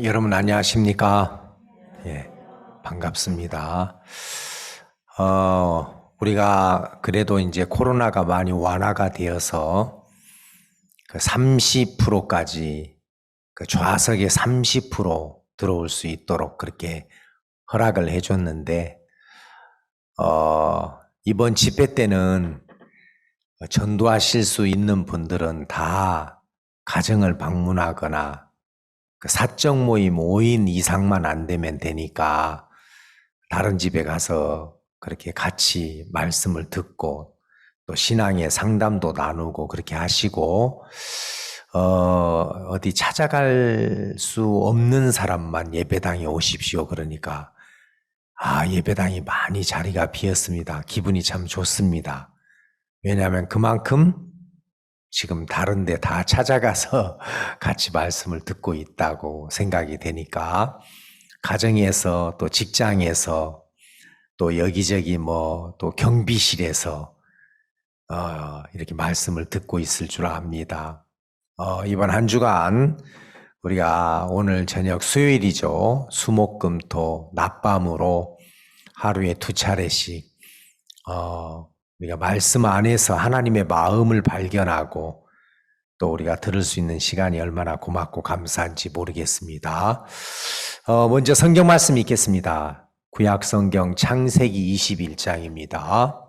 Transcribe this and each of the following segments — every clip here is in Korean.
여러분 안녕하십니까? 예, 반갑습니다. 우리가 그래도 이제 코로나가 많이 완화가 되어서 그 30%까지 그 좌석에 30% 들어올 수 있도록 그렇게 허락을 해줬는데, 이번 집회 때는 전도하실 수 있는 분들은 다 가정을 방문하거나 그 사적 모임 5인 이상만 안 되면 되니까 다른 집에 가서 그렇게 같이 말씀을 듣고 또 신앙의 상담도 나누고 그렇게 하시고, 어디 찾아갈 수 없는 사람만 예배당에 오십시오. 그러니까 예배당이 많이 자리가 비었습니다. 기분이 참 좋습니다. 왜냐하면 그만큼 지금 다른 데 다 찾아가서 같이 말씀을 듣고 있다고 생각이 되니까, 가정에서 또 직장에서 또 여기저기 또 경비실에서 이렇게 말씀을 듣고 있을 줄 압니다. 이번 한 주간 우리가 오늘 저녁 수요일이죠. 수목금토 낮밤으로 하루에 2차례씩 우리가 말씀 안에서 하나님의 마음을 발견하고 또 우리가 들을 수 있는 시간이 얼마나 고맙고 감사한지 모르겠습니다. 먼저 성경 말씀 읽겠습니다. 구약 성경 창세기 21장입니다.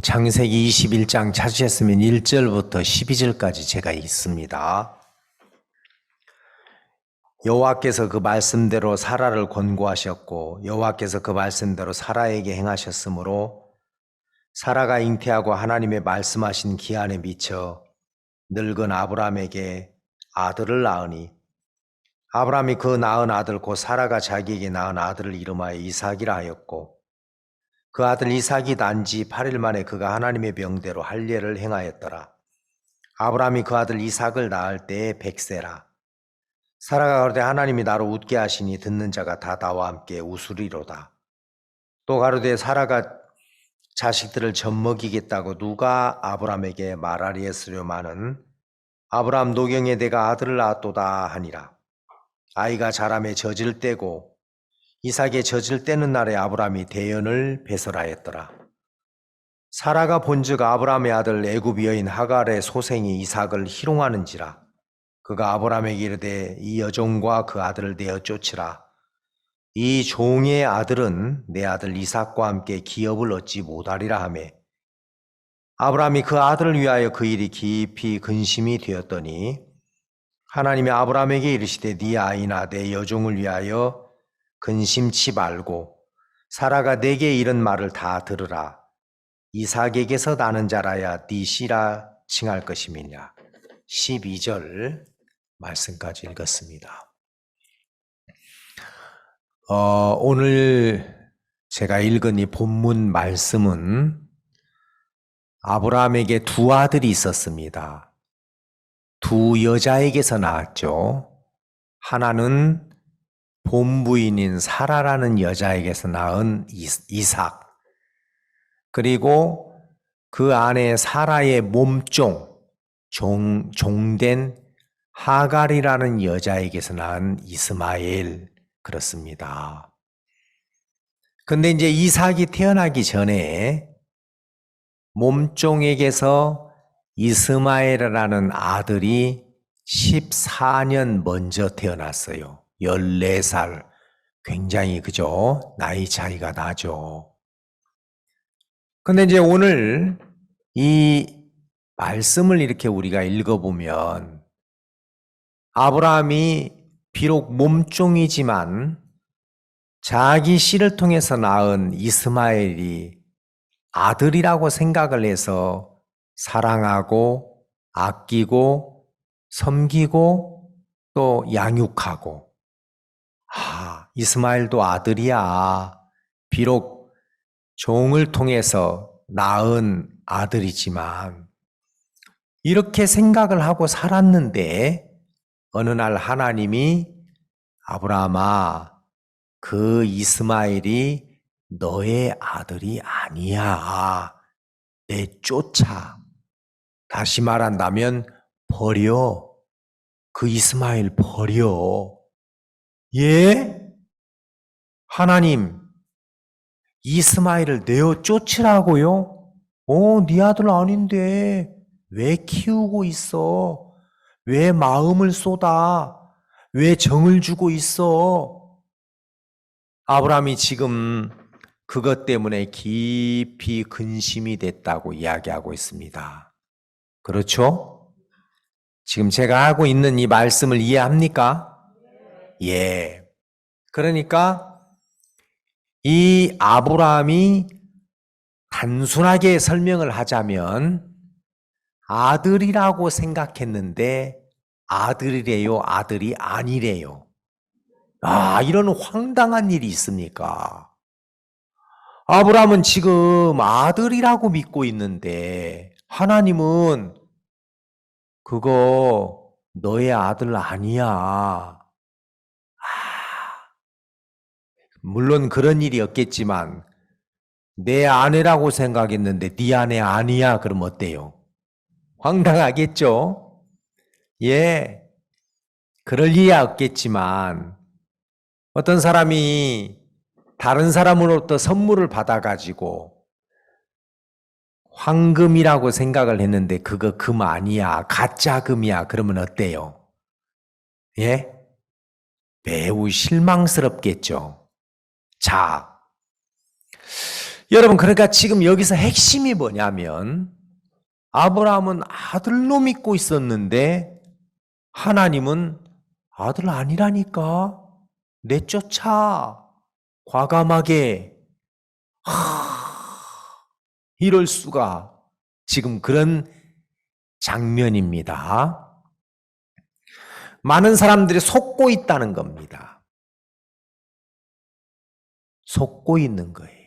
창세기 21장 찾으셨으면 1절부터 12절까지 제가 읽습니다. 여호와께서 그 말씀대로 사라를 권고하셨고 여호와께서 그 말씀대로 사라에게 행하셨으므로 사라가 잉태하고 하나님의 말씀하신 기한에 미쳐 늙은 아브람에게 아들을 낳으니 아브람이 그 낳은 아들 곧 사라가 자기에게 낳은 아들을 이름하여 이삭이라 하였고 그 아들 이삭이 난 지 8일 만에 그가 하나님의 명대로 할례를 행하였더라. 아브람이 그 아들 이삭을 낳을 때에 100세라. 사라가 가로되 하나님이 나로 웃게 하시니 듣는 자가 다 나와 함께 웃으리로다. 또 가로되 사라가 자식들을 젖먹이겠다고 누가 아브람에게 말하리했으려마는 아브람 노경에 내가 아들을 낳았도다 하니라. 아이가 자라매 젖을 떼고 이삭의 젖을 떼는 날에 아브람이 대연을 배설하였더라. 사라가 본즉 아브람의 아들 애굽 여인 하갈의 소생이 이삭을 희롱하는지라. 그가 아브람에게 이르되 이 여종과 그 아들을 내어 쫓으라. 이 종의 아들은 내 아들 이삭과 함께 기업을 얻지 못하리라 하매 아브람이 그 아들을 위하여 그 일이 깊이 근심이 되었더니 하나님이 아브람에게 이르시되 네 아이나 내 여종을 위하여 근심치 말고 사라가 내게 이른 말을 다 들으라. 이삭에게서 나는 자라야 네 씨라 칭할 것임이냐. 12절 말씀까지 읽었습니다. 오늘 제가 읽은 이 본문 말씀은 아브라함에게 두 아들이 있었습니다. 두 여자에게서 낳았죠. 하나는 본부인인 사라라는 여자에게서 낳은 이삭, 그리고 그 안에 사라의 몸종, 종된 하갈이라는 여자에게서 낳은 이스마엘, 그렇습니다. 근데 이제 이삭이 태어나기 전에 몸종에게서 이스마엘이라는 아들이 14년 먼저 태어났어요. 14살. 굉장히 그죠? 나이 차이가 나죠. 근데 이제 오늘 이 말씀을 이렇게 우리가 읽어보면 아브라함이 비록 몸종이지만 자기 씨를 통해서 낳은 이스마엘이 아들이라고 생각을 해서 사랑하고 아끼고 섬기고 또 양육하고, 이스마엘도 아들이야. 비록 종을 통해서 낳은 아들이지만 이렇게 생각을 하고 살았는데 어느 날 하나님이 아브라함아, 그 이스마엘이 너의 아들이 아니야. 내쫓아. 다시 말한다면 버려. 그 이스마엘 버려. 예? 하나님, 이스마엘을 내어 쫓으라고요? 네 아들 아닌데 왜 키우고 있어? 왜 마음을 쏟아? 왜 정을 주고 있어? 아브라함이 지금 그것 때문에 깊이 근심이 됐다고 이야기하고 있습니다. 그렇죠? 지금 제가 하고 있는 이 말씀을 이해합니까? 예. 그러니까 이 아브라함이 단순하게 설명을 하자면 아들이라고 생각했는데 아들이래요, 아들이 아니래요. 이런 황당한 일이 있습니까? 아브라함은 지금 아들이라고 믿고 있는데 하나님은 그거 너의 아들 아니야. 물론 그런 일이 없겠지만 내 아내라고 생각했는데 네 아내 아니야. 그럼 어때요? 황당하겠죠? 예, 그럴 일이야 없겠지만 어떤 사람이 다른 사람으로부터 선물을 받아가지고 황금이라고 생각을 했는데 그거 금 아니야. 가짜 금이야. 그러면 어때요? 예? 매우 실망스럽겠죠. 자, 여러분 그러니까 지금 여기서 핵심이 뭐냐면 아브라함은 아들로 믿고 있었는데 하나님은 아들 아니라니까 내쫓아 과감하게 이럴 수가 지금 그런 장면입니다. 많은 사람들이 속고 있다는 겁니다. 속고 있는 거예요.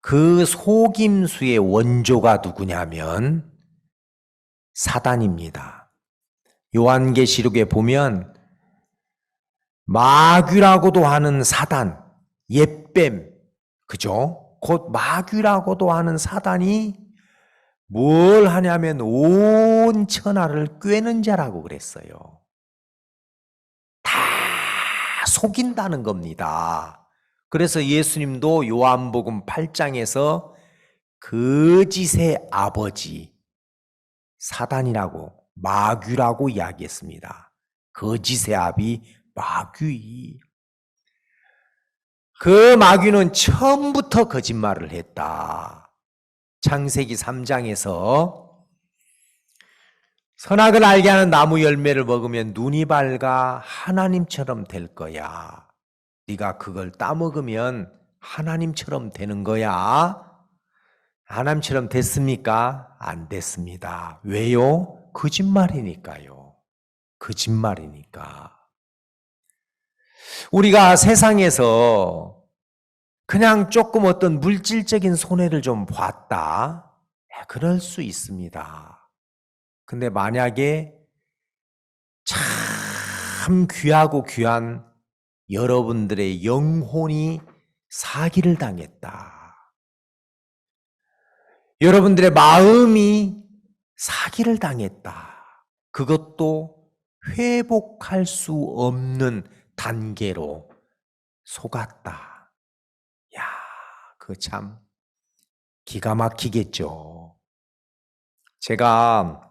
그 속임수의 원조가 누구냐면 사단입니다. 요한계시록에 보면 마귀라고도 하는 사단, 옛뱀, 그죠? 곧 마귀라고도 하는 사단이 뭘 하냐면 온 천하를 꿰는 자라고 그랬어요. 다 속인다는 겁니다. 그래서 예수님도 요한복음 8장에서 거짓의 아버지 사단이라고 마귀라고 이야기했습니다. 거짓의 아비 마귀. 그 마귀는 처음부터 거짓말을 했다. 창세기 3장에서 선악을 알게 하는 나무 열매를 먹으면 눈이 밝아 하나님처럼 될 거야. 네가 그걸 따먹으면 하나님처럼 되는 거야. 하나님처럼 됐습니까? 안 됐습니다. 왜요? 거짓말이니까요. 거짓말이니까. 우리가 세상에서 그냥 조금 어떤 물질적인 손해를 좀 봤다. 그럴 수 있습니다. 근데 만약에 참 귀하고 귀한 여러분들의 영혼이 사기를 당했다. 여러분들의 마음이 사기를 당했다. 그것도 회복할 수 없는 단계로 속았다. 야, 그거 참 기가 막히겠죠. 제가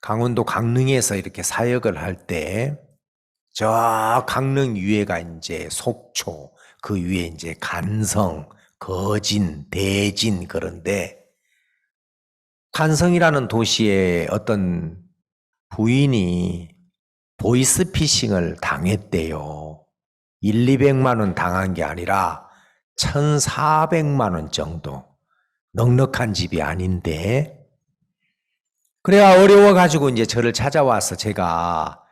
강원도 강릉에서 이렇게 사역을 할 때 저 강릉 위에가 이제 속초, 그 위에 이제 간성, 거진, 대진 그런데 간성이라는 도시에 어떤 부인이 보이스피싱을 당했대요. 200만 원 당한 게 아니라 1,400만 원 정도. 넉넉한 집이 아닌데. 그래야 어려워가지고 이제 저를 찾아와서 제가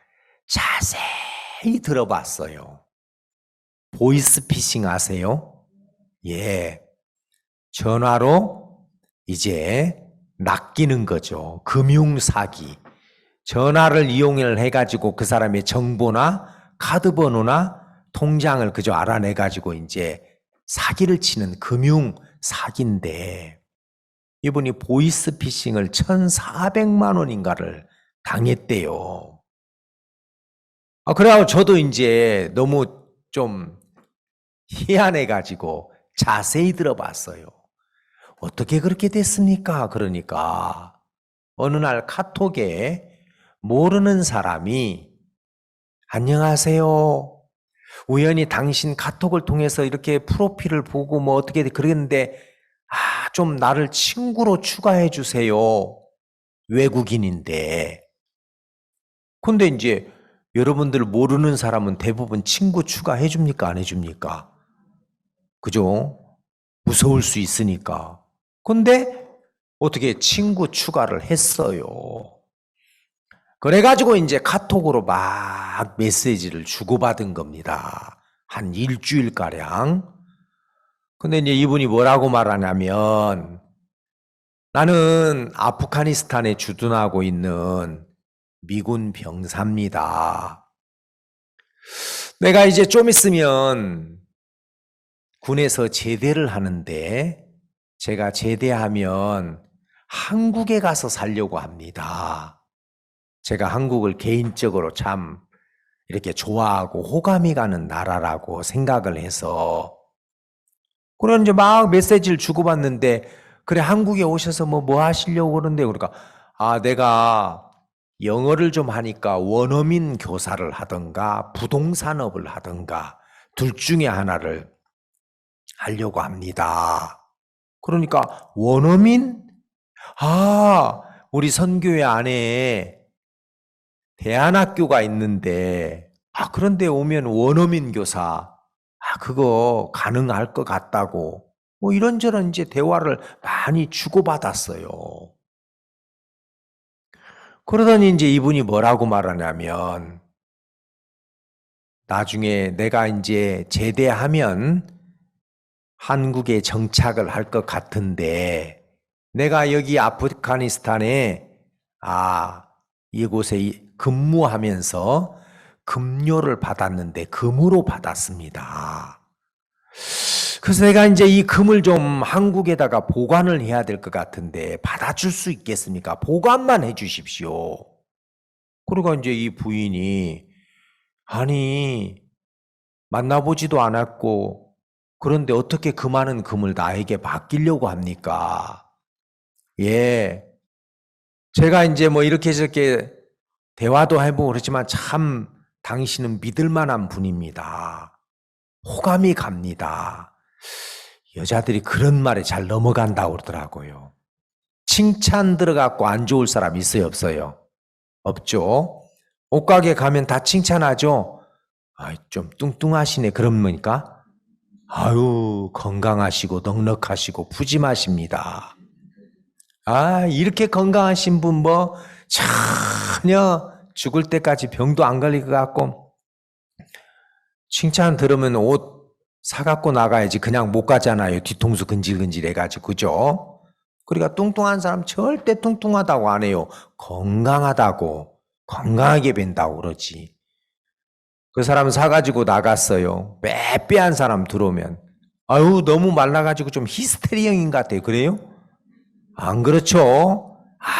자세히 들어봤어요. 보이스피싱 아세요? 예. 전화로 이제 낚이는 거죠. 금융사기. 전화를 이용을 해가지고 그 사람의 정보나 카드 번호나 통장을 그저 알아내가지고 이제 사기를 치는 금융 사기인데 이분이 보이스피싱을 1,400만 원인가를 당했대요. 그래가지고 저도 이제 너무 좀 희한해가지고 자세히 들어봤어요. 어떻게 그렇게 됐습니까? 그러니까 어느 날 카톡에 모르는 사람이 안녕하세요. 우연히 당신 카톡을 통해서 이렇게 프로필을 보고 뭐 어떻게 그랬는데 좀 나를 친구로 추가해 주세요. 외국인인데. 근데 이제 여러분들 모르는 사람은 대부분 친구 추가해 줍니까? 안 해줍니까? 그죠? 무서울 수 있으니까. 근데 어떻게 친구 추가를 했어요. 그래가지고 이제 카톡으로 막 메시지를 주고받은 겁니다. 한 일주일가량. 근데 이제 이분이 뭐라고 말하냐면 나는 아프가니스탄에 주둔하고 있는 미군 병사입니다. 내가 이제 좀 있으면 군에서 제대를 하는데 제가 제대하면 한국에 가서 살려고 합니다. 제가 한국을 개인적으로 참 이렇게 좋아하고 호감이 가는 나라라고 생각을 해서 그런 이제 막 메시지를 주고받는데 그래 한국에 오셔서 뭐 하시려고 그러는데 그러니까 내가 영어를 좀 하니까 원어민 교사를 하던가 부동산업을 하던가 둘 중에 하나를 하려고 합니다. 그러니까 원어민? 우리 선교회 안에 대안학교가 있는데 그런데 오면 원어민 교사 그거 가능할 것 같다고 뭐 이런저런 이제 대화를 많이 주고받았어요. 그러더니 이제 이분이 뭐라고 말하냐면 나중에 내가 이제 제대하면 한국에 정착을 할 것 같은데 내가 여기 아프가니스탄에 이곳에 근무하면서 급료를 받았는데 금으로 받았습니다. 그래서 내가 이제 이 금을 좀 한국에다가 보관을 해야 될 것 같은데 받아줄 수 있겠습니까? 보관만 해 주십시오. 그러고 이제 이 부인이 아니 만나보지도 않았고 그런데 어떻게 그 많은 금을 나에게 맡기려고 합니까? 예. 제가 이제 뭐 이렇게 저렇게 대화도 해보고 그렇지만 참 당신은 믿을 만한 분입니다. 호감이 갑니다. 여자들이 그런 말에 잘 넘어간다고 그러더라고요. 칭찬 들어갖고 안 좋을 사람 있어요, 없어요? 없죠. 옷가게 가면 다 칭찬하죠. 좀 뚱뚱하시네. 그런 거니까 건강하시고 넉넉하시고 푸짐하십니다. 이렇게 건강하신 분 뭐 전혀 죽을 때까지 병도 안 걸릴 것 같고 칭찬 들으면 옷 사갖고 나가야지 그냥 못 가잖아요. 뒤통수 근질근질 해가지고 그죠? 그러니까 뚱뚱한 사람 절대 뚱뚱하다고 안 해요. 건강하다고 건강하게 뵌다고 그러지. 그 사람 사가지고 나갔어요. 빼빼한 사람 들어오면 너무 말라가지고 좀 히스테리형인 것 같아요. 그래요? 안 그렇죠?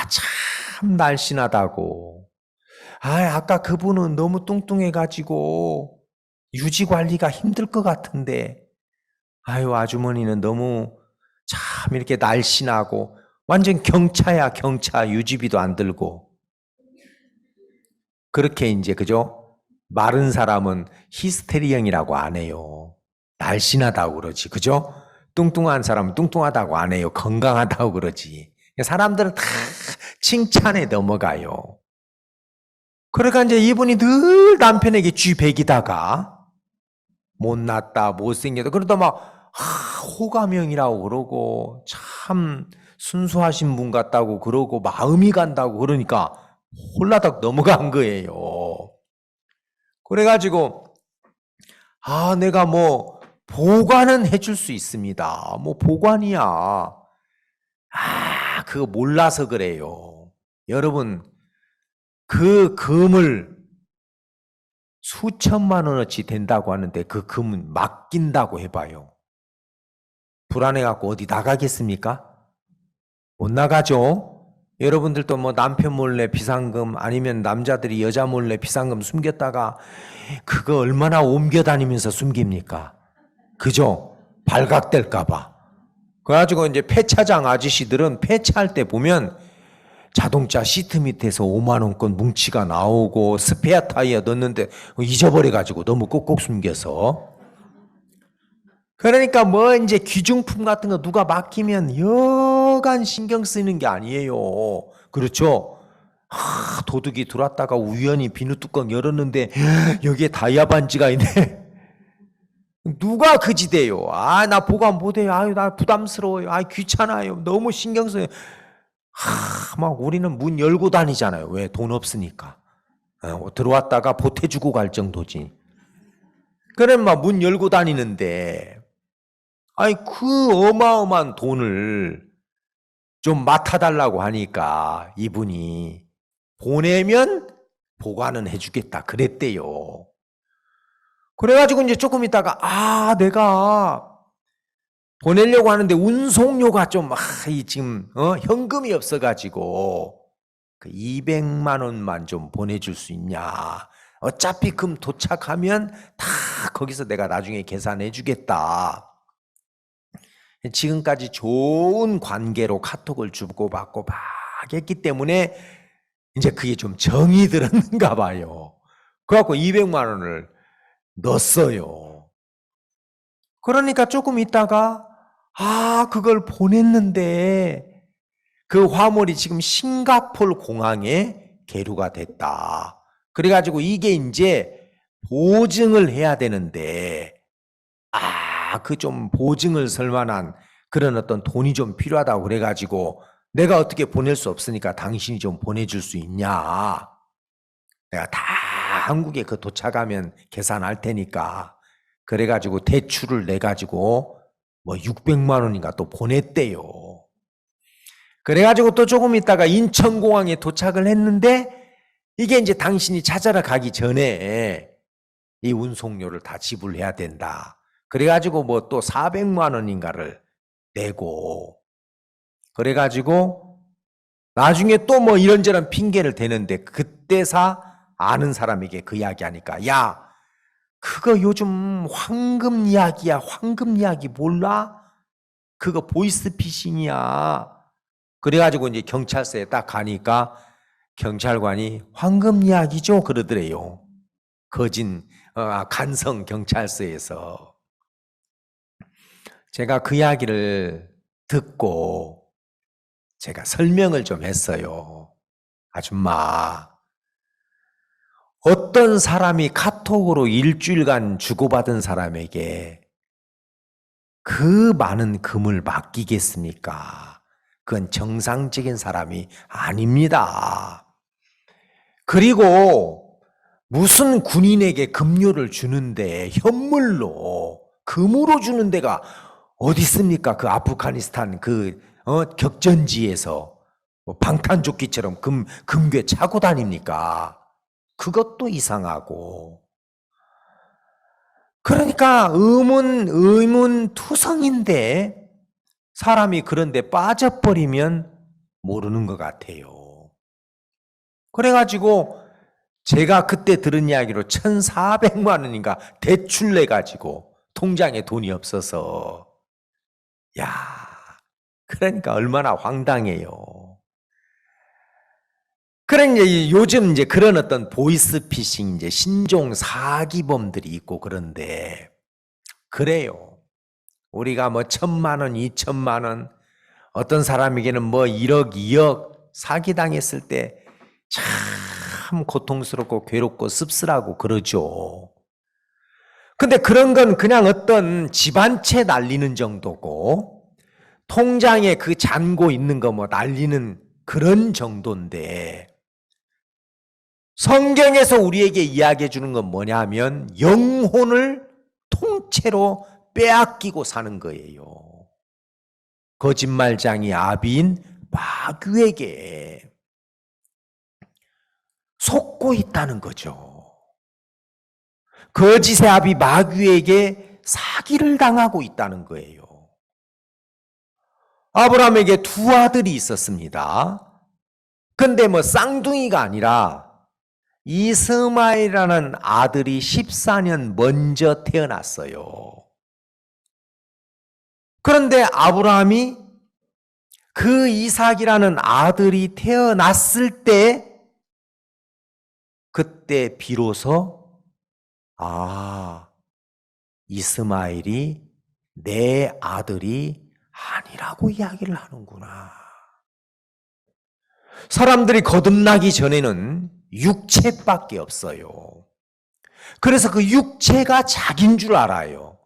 참 날씬하다고. 아까 그분은 너무 뚱뚱해가지고 유지 관리가 힘들 것 같은데 아주머니는 너무 참 이렇게 날씬하고 완전 경차야 경차. 유지비도 안 들고. 그렇게 이제 그죠? 마른 사람은 히스테리형이라고 안 해요. 날씬하다고 그러지 그죠? 뚱뚱한 사람은 뚱뚱하다고 안 해요. 건강하다고 그러지. 사람들은 다 칭찬에 넘어가요. 그러니까 이제 이분이 늘 남편에게 쥐백이다가 못났다 못생겼다 그러다 막 호감형이라고 그러고 참 순수하신 분 같다고 그러고 마음이 간다고 그러니까 홀라닥 넘어간 거예요. 그래가지고 내가 뭐 보관은 해줄 수 있습니다. 뭐 보관이야. 그거 몰라서 그래요. 여러분 그 금을 수천만 원어치 된다고 하는데 그 금은 맡긴다고 해봐요. 불안해갖고 어디 나가겠습니까? 못 나가죠. 여러분들도 뭐 남편 몰래 비상금 아니면 남자들이 여자 몰래 비상금 숨겼다가 그거 얼마나 옮겨 다니면서 숨깁니까? 그죠? 발각될까봐. 그래가지고 이제 폐차장 아저씨들은 폐차할 때 보면 자동차 시트 밑에서 5만 원권 뭉치가 나오고 스페어 타이어 넣는데 잊어버려가지고 너무 꼭꼭 숨겨서. 그러니까 뭐 이제 귀중품 같은 거 누가 맡기면 여간 신경 쓰이는 게 아니에요. 그렇죠? 도둑이 들어왔다가 우연히 비누 뚜껑 열었는데 여기에 다이아 반지가 있네. 누가 그지대요? 나 보관 못해요. 나 부담스러워요. 귀찮아요. 너무 신경 써요. 막 우리는 문 열고 다니잖아요. 왜? 돈 없으니까. 들어왔다가 보태주고 갈 정도지. 그래, 막 문 열고 다니는데, 그 어마어마한 돈을 좀 맡아달라고 하니까 이분이 보내면 보관은 해주겠다 그랬대요. 그래가지고 이제 조금 있다가 내가 보내려고 하는데 운송료가 좀 지금 현금이 없어가지고 그 200만 원만 좀 보내줄 수 있냐. 어차피 금 도착하면 다 거기서 내가 나중에 계산해 주겠다. 지금까지 좋은 관계로 카톡을 주고받고 막 했기 때문에 이제 그게 좀 정이 들었는가 봐요. 그래갖고 200만 원을 넣었어요. 그러니까 조금 있다가 그걸 보냈는데 그 화물이 지금 싱가포르 공항에 계류가 됐다. 그래가지고 이게 이제 보증을 해야 되는데 그 좀 보증을 설 만한 그런 어떤 돈이 좀 필요하다고 그래가지고 내가 어떻게 보낼 수 없으니까 당신이 좀 보내줄 수 있냐. 내가 다 한국에 그 도착하면 계산할 테니까. 그래가지고 대출을 내가지고 뭐 600만 원인가 또 보냈대요. 그래가지고 또 조금 있다가 인천공항에 도착을 했는데 이게 이제 당신이 찾아러 가기 전에 이 운송료를 다 지불해야 된다. 그래가지고 뭐 또 400만 원인가를 내고 그래가지고 나중에 또 뭐 이런저런 핑계를 대는데 그때사 아는 사람에게 그 이야기 하니까 야 그거 요즘 황금 이야기야. 황금 이야기 몰라? 그거 보이스피싱이야. 그래가지고 이제 경찰서에 딱 가니까 경찰관이 황금 이야기죠 그러더래요. 간성 경찰서에서. 제가 그 이야기를 듣고 제가 설명을 좀 했어요. 아줌마, 어떤 사람이 카톡으로 일주일간 주고받은 사람에게 그 많은 금을 맡기겠습니까? 그건 정상적인 사람이 아닙니다. 그리고 무슨 군인에게 급료를 주는데 현물로 금으로 주는 데가 어디 있습니까? 그 아프가니스탄 격전지에서 방탄조끼처럼 금괴 차고 다닙니까? 그것도 이상하고. 그러니까 의문투성인데 사람이 그런데 빠져버리면 모르는 것 같아요. 그래가지고 제가 그때 들은 이야기로 1,400만 원인가 대출 내가지고 통장에 돈이 없어서 그러니까 얼마나 황당해요. 그러니까 요즘 이제 그런 어떤 보이스피싱 이제 신종 사기범들이 있고 그런데 그래요. 우리가 뭐 1,000만 원, 2,000만 원, 어떤 사람에게는 뭐 1억, 2억 사기당했을 때 참 고통스럽고 괴롭고 씁쓸하고 그러죠. 근데 그런 건 그냥 어떤 집 한 채 날리는 정도고 통장에 그 잔고 있는 거 뭐 날리는 그런 정도인데 성경에서 우리에게 이야기해 주는 건 뭐냐 하면 영혼을 통째로 빼앗기고 사는 거예요. 거짓말장이 아비인 마귀에게 속고 있다는 거죠. 거짓의 아비 마귀에게 사기를 당하고 있다는 거예요. 아브라함에게 두 아들이 있었습니다. 근데 뭐 쌍둥이가 아니라 이스마엘이라는 아들이 14년 먼저 태어났어요. 그런데 아브라함이 그 이삭이라는 아들이 태어났을 때 그때 비로소 이스마엘이 내 아들이 아니라고 이야기를 하는구나. 사람들이 거듭나기 전에는 육체밖에 없어요. 그래서 그 육체가 자기인 줄 알아요.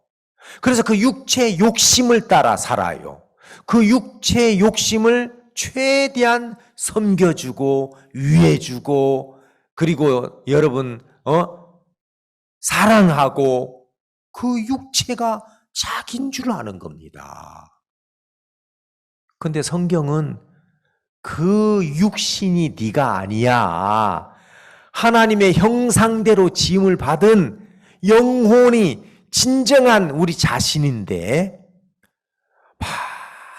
그래서 그 육체의 욕심을 따라 살아요. 그 육체의 욕심을 최대한 섬겨주고 위해주고 그리고 여러분 사랑하고 그 육체가 자기인 줄 아는 겁니다. 근데 성경은 그 육신이 네가 아니야. 하나님의 형상대로 지음을 받은 영혼이 진정한 우리 자신인데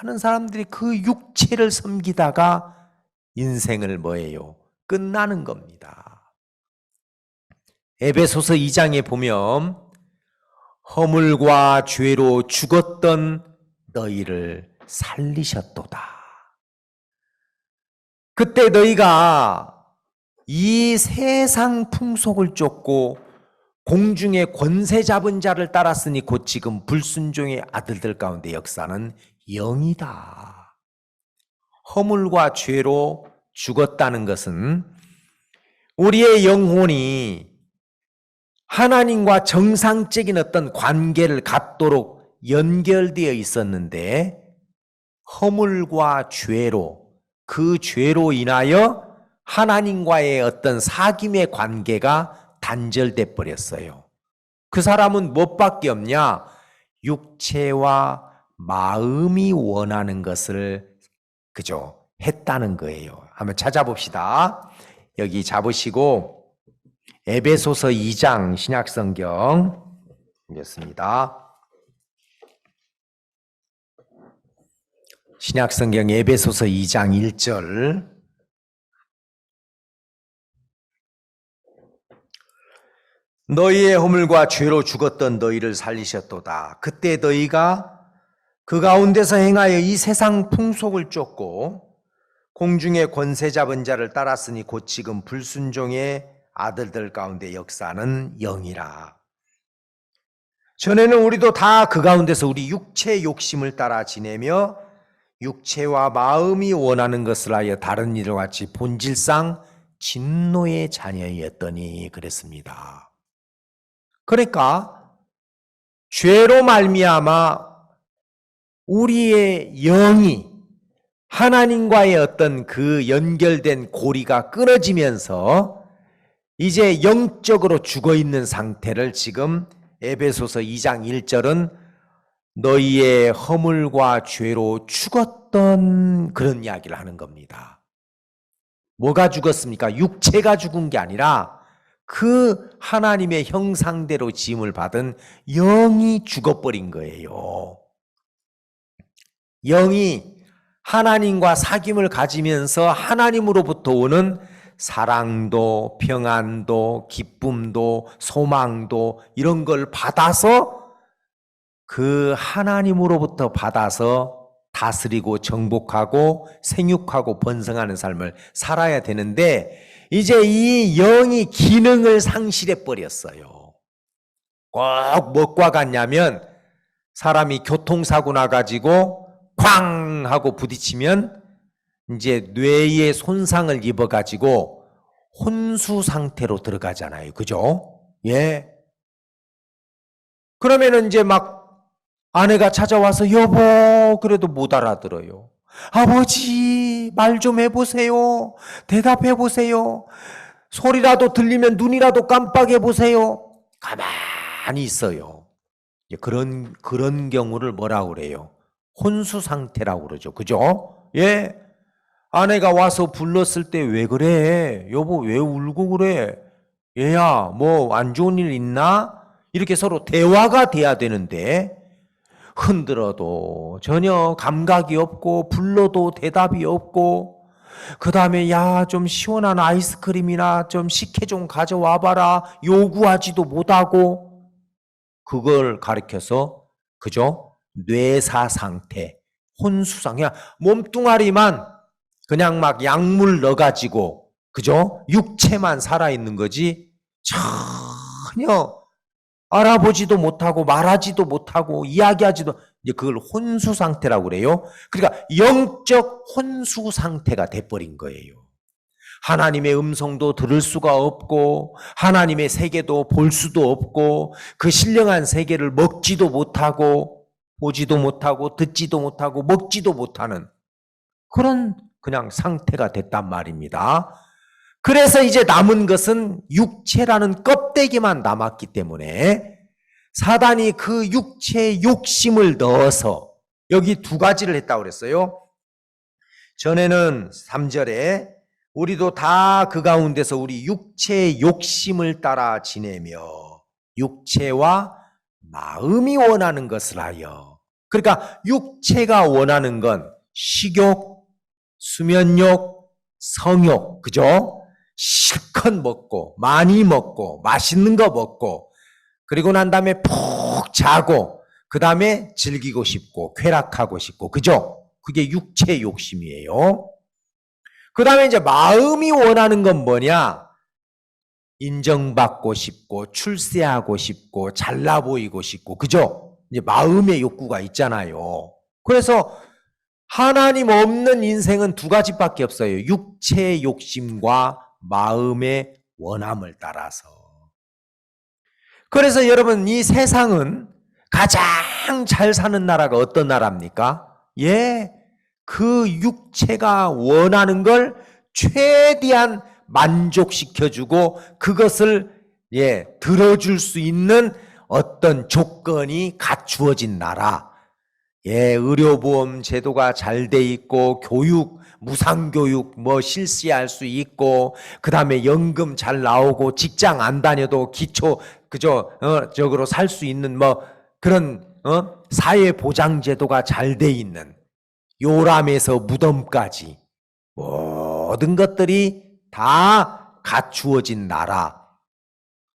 많은 사람들이 그 육체를 섬기다가 인생을 뭐예요? 끝나는 겁니다. 에베소서 2장에 보면 허물과 죄로 죽었던 너희를 살리셨도다. 그때 너희가 이 세상 풍속을 쫓고 공중의 권세 잡은 자를 따랐으니 곧 지금 불순종의 아들들 가운데 역사는 영이다. 허물과 죄로 죽었다는 것은 우리의 영혼이 하나님과 정상적인 어떤 관계를 갖도록 연결되어 있었는데 허물과 죄로 그 죄로 인하여 하나님과의 어떤 사귐의 관계가 단절돼 버렸어요. 그 사람은 무엇밖에 없냐? 육체와 마음이 원하는 것을 그죠? 했다는 거예요. 한번 찾아봅시다. 여기 잡으시고 에베소서 2장 신약성경 보겠습니다. 신약성경 에베소서 2장 1절 너희의 허물과 죄로 죽었던 너희를 살리셨도다. 그때 너희가 그 가운데서 행하여 이 세상 풍속을 쫓고 공중의 권세 잡은 자를 따랐으니 곧 지금 불순종의 아들들 가운데 역사는 영이라. 전에는 우리도 다 그 가운데서 우리 육체의 욕심을 따라 지내며 육체와 마음이 원하는 것을 하여 다른 이들과 같이 본질상 진노의 자녀였더니 그랬습니다. 그러니까 죄로 말미암아 우리의 영이 하나님과의 어떤 그 연결된 고리가 끊어지면서 이제 영적으로 죽어있는 상태를 지금 에베소서 2장 1절은 너희의 허물과 죄로 죽었던 그런 이야기를 하는 겁니다. 뭐가 죽었습니까? 육체가 죽은 게 아니라 그 하나님의 형상대로 지음을 받은 영이 죽어버린 거예요. 영이 하나님과 사귐을 가지면서 하나님으로부터 오는 사랑도 평안도 기쁨도 소망도 이런 걸 받아서 그 하나님으로부터 받아서 다스리고 정복하고 생육하고 번성하는 삶을 살아야 되는데 이제 이 영이 기능을 상실해 버렸어요. 꼭 뭐과 같냐면 사람이 교통사고 나가지고 쾅 하고 부딪히면 이제 뇌에 손상을 입어가지고 혼수 상태로 들어가잖아요. 그죠? 예. 그러면은 이제 막 아내가 찾아와서 여보 그래도 못 알아들어요. 아버지 말 좀 해보세요. 대답해 보세요. 소리라도 들리면 눈이라도 깜빡해 보세요. 가만히 있어요. 그런 경우를 뭐라고 그래요? 혼수 상태라고 그러죠. 그죠? 예. 아내가 와서 불렀을 때 왜 그래? 여보 왜 울고 그래? 얘야 뭐 안 좋은 일 있나? 이렇게 서로 대화가 돼야 되는데 흔들어도 전혀 감각이 없고 불러도 대답이 없고 그 다음에 야, 좀 시원한 아이스크림이나 좀 식혜 좀 가져와 봐라 요구하지도 못하고 그걸 가리켜서 그죠? 뇌사 상태, 혼수상 그냥 몸뚱아리만 그냥 막 약물 넣어가지고 그죠? 육체만 살아있는 거지 전혀 알아보지도 못하고 말하지도 못하고 이야기하지도 이제 그걸 혼수 상태라고 그래요. 그러니까 영적 혼수 상태가 돼버린 거예요. 하나님의 음성도 들을 수가 없고 하나님의 세계도 볼 수도 없고 그 신령한 세계를 먹지도 못하고 보지도 못하고 듣지도 못하고 먹지도 못하는 그런 그냥 상태가 됐단 말입니다. 그래서 이제 남은 것은 육체라는 껍데기만 남았기 때문에 사단이 그 육체의 욕심을 넣어서 여기 두 가지를 했다고 그랬어요. 전에는 3절에 우리도 다 그 가운데서 우리 육체의 욕심을 따라 지내며 육체와 마음이 원하는 것을 하여 그러니까 육체가 원하는 건 식욕, 수면욕, 성욕 그죠? 실컷 먹고 많이 먹고 맛있는 거 먹고 그리고 난 다음에 푹 자고 그 다음에 즐기고 싶고 쾌락하고 싶고 그죠? 그게 육체의 욕심이에요. 그 다음에 이제 마음이 원하는 건 뭐냐? 인정받고 싶고 출세하고 싶고 잘나 보이고 싶고 그죠? 이제 마음의 욕구가 있잖아요. 그래서 하나님 없는 인생은 두 가지밖에 없어요. 육체의 욕심과 마음의 원함을 따라서. 그래서 여러분 이 세상은 가장 잘 사는 나라가 어떤 나라입니까? 예, 그 육체가 원하는 걸 최대한 만족시켜주고 그것을 들어줄 수 있는 어떤 조건이 갖추어진 나라. 의료보험 제도가 잘 돼 있고 교육, 무상교육 실시할 수 있고 그 다음에 연금 잘 나오고 직장 안 다녀도 기초 적으로 살 수 있는 그런 사회보장제도가 잘 돼 있는 요람에서 무덤까지 모든 것들이 다 갖추어진 나라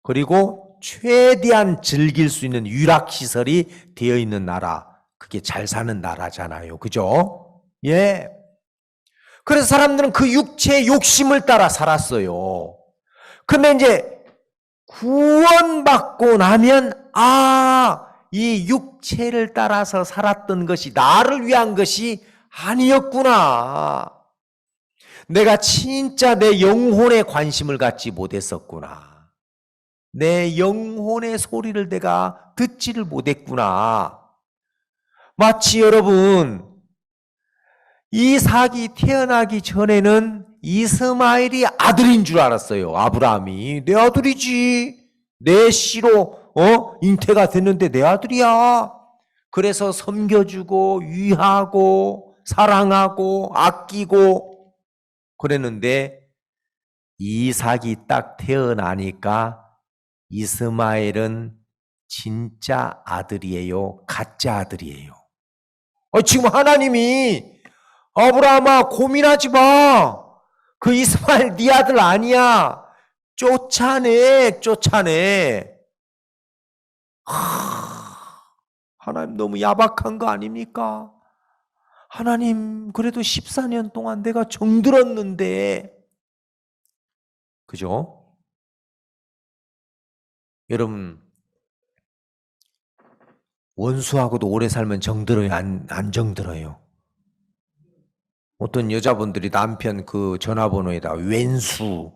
그리고 최대한 즐길 수 있는 유락시설이 되어 있는 나라 그게 잘 사는 나라잖아요. 그죠? 예. 그래서 사람들은 그 육체의 욕심을 따라 살았어요. 근데 이제 구원받고 나면 이 육체를 따라서 살았던 것이 나를 위한 것이 아니었구나. 내가 진짜 내 영혼에 관심을 갖지 못했었구나. 내 영혼의 소리를 내가 듣지를 못했구나. 마치 여러분 이삭이 태어나기 전에는 이스마엘이 아들인 줄 알았어요. 아브라함이 내 아들이지. 내 씨로 잉태가 됐는데 내 아들이야. 그래서 섬겨주고 위하고 사랑하고 아끼고 그랬는데 이삭이 딱 태어나니까 이스마엘은 진짜 아들이에요? 가짜 아들이에요? 지금 하나님이 아브라함아 고민하지 마. 그 이스마엘 네 아들 아니야. 쫓아내. 하나님 너무 야박한 거 아닙니까? 하나님 그래도 14년 동안 내가 정들었는데 그죠? 여러분 원수하고도 오래 살면 정들어요? 안 정들어요? 어떤 여자분들이 남편 그 전화번호에다 왼수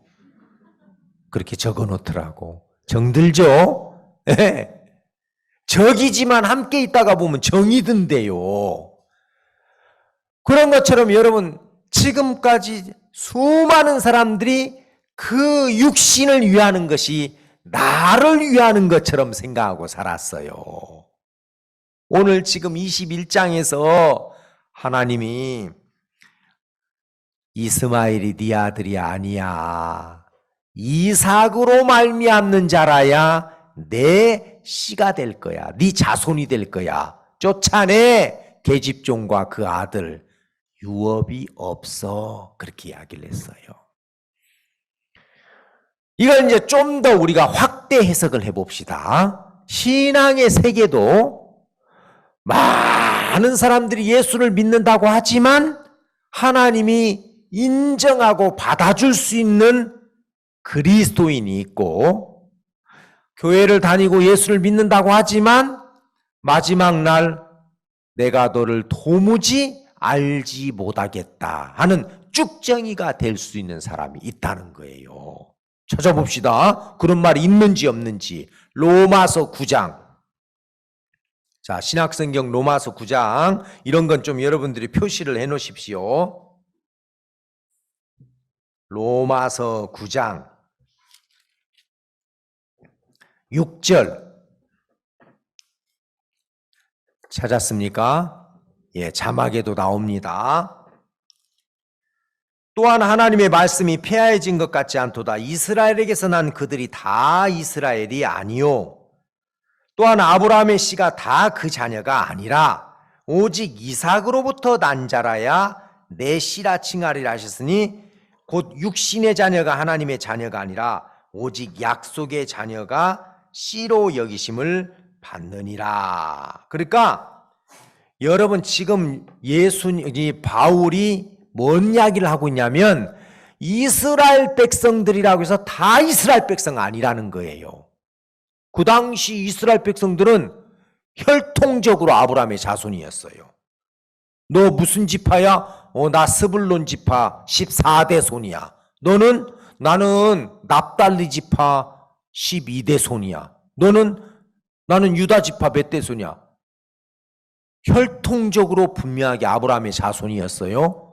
그렇게 적어 놓더라고. 정들죠? 네. 적이지만 함께 있다가 보면 정이 든대요. 그런 것처럼 여러분 지금까지 수많은 사람들이 그 육신을 위하는 것이 나를 위하는 것처럼 생각하고 살았어요. 오늘 지금 21장에서 하나님이 이스마엘이 네 아들이 아니야. 이삭으로 말미암는 자라야 내 씨가 될 거야. 네 자손이 될 거야. 쫓아내 계집종과 그 아들. 유업이 없어. 그렇게 이야기를 했어요. 이걸 이제 좀 더 우리가 확대 해석을 해봅시다. 신앙의 세계도 많은 사람들이 예수를 믿는다고 하지만 하나님이 인정하고 받아줄 수 있는 그리스도인이 있고, 교회를 다니고 예수를 믿는다고 하지만 마지막 날 내가 너를 도무지 알지 못하겠다 하는 쭉정이가 될 수 있는 사람이 있다는 거예요. 찾아봅시다. 그런 말이 있는지 없는지. 로마서 9장. 자, 신약성경 로마서 9장. 이런 건 좀 여러분들이 표시를 해 놓으십시오. 로마서 9장 6절. 찾았습니까? 예, 자막에도 나옵니다. 또한 하나님의 말씀이 폐하여진 것 같지 않도다. 이스라엘에게서 난 그들이 다 이스라엘이 아니요, 또한 아브라함의 씨가 다 그 자녀가 아니라 오직 이삭으로부터 난 자라야 내 씨라 칭하리라 하셨으니, 곧 육신의 자녀가 하나님의 자녀가 아니라 오직 약속의 자녀가 씨로 여기심을 받느니라. 그러니까 여러분, 지금 바울이 뭔 이야기를 하고 있냐면 이스라엘 백성들이라고 해서 다 이스라엘 백성 아니라는 거예요. 그 당시 이스라엘 백성들은 혈통적으로 아브라함의 자손이었어요. 너 무슨 지파야? 나 스불론 지파 14대 손이야. 나는 납달리 지파 12대 손이야. 나는 유다 지파 몇 대 손이야. 혈통적으로 분명하게 아브라함의 자손이었어요.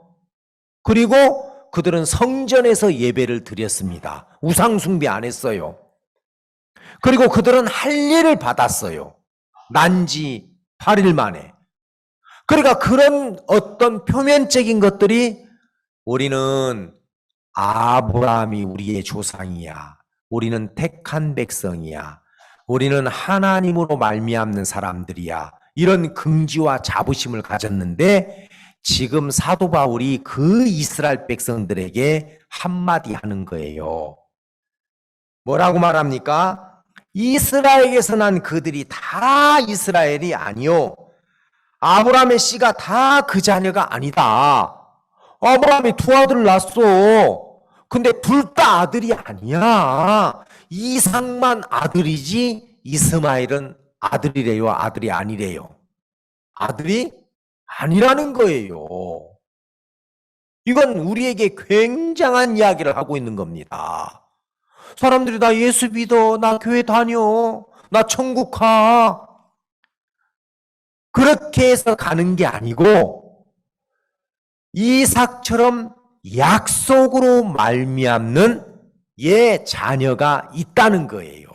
그리고 그들은 성전에서 예배를 드렸습니다. 우상 숭배 안 했어요. 그리고 그들은 할례를 받았어요. 난지 8일 만에. 그러니까 그런 어떤 표면적인 것들이, 우리는 아브라함이 우리의 조상이야, 우리는 택한 백성이야, 우리는 하나님으로 말미암는 사람들이야, 이런 긍지와 자부심을 가졌는데, 지금 사도 바울이 그 이스라엘 백성들에게 한마디 하는 거예요. 뭐라고 말합니까? 이스라엘에서 난 그들이 다 이스라엘이 아니요, 아브라함의 씨가 다 그 자녀가 아니다. 아브라함이 두 아들을 낳았어. 근데 둘 다 아들이 아니야. 이삭만 아들이지 이스마엘은 아들이래요, 아들이 아니래요? 아들이 아니라는 거예요. 이건 우리에게 굉장한 이야기를 하고 있는 겁니다. 사람들이 나 예수 믿어, 나 교회 다녀, 나 천국 가, 그렇게 해서 가는 게 아니고 이삭처럼 약속으로 말미암는 자녀가 있다는 거예요.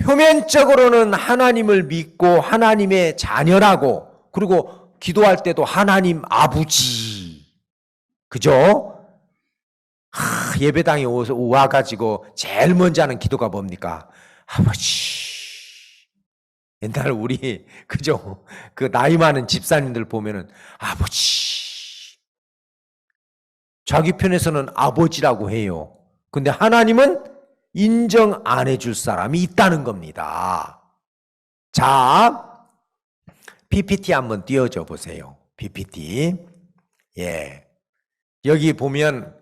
표면적으로는 하나님을 믿고 하나님의 자녀라고, 그리고 기도할 때도 하나님 아버지, 그죠? 예배당에 와가지고 제일 먼저 하는 기도가 뭡니까? 아버지. 옛날 우리, 그죠? 그 나이 많은 집사님들 보면은 아버지. 자기 편에서는 아버지라고 해요. 근데 하나님은 인정 안 해줄 사람이 있다는 겁니다. 자, PPT 한번 띄워줘 보세요. PPT. 예. 여기 보면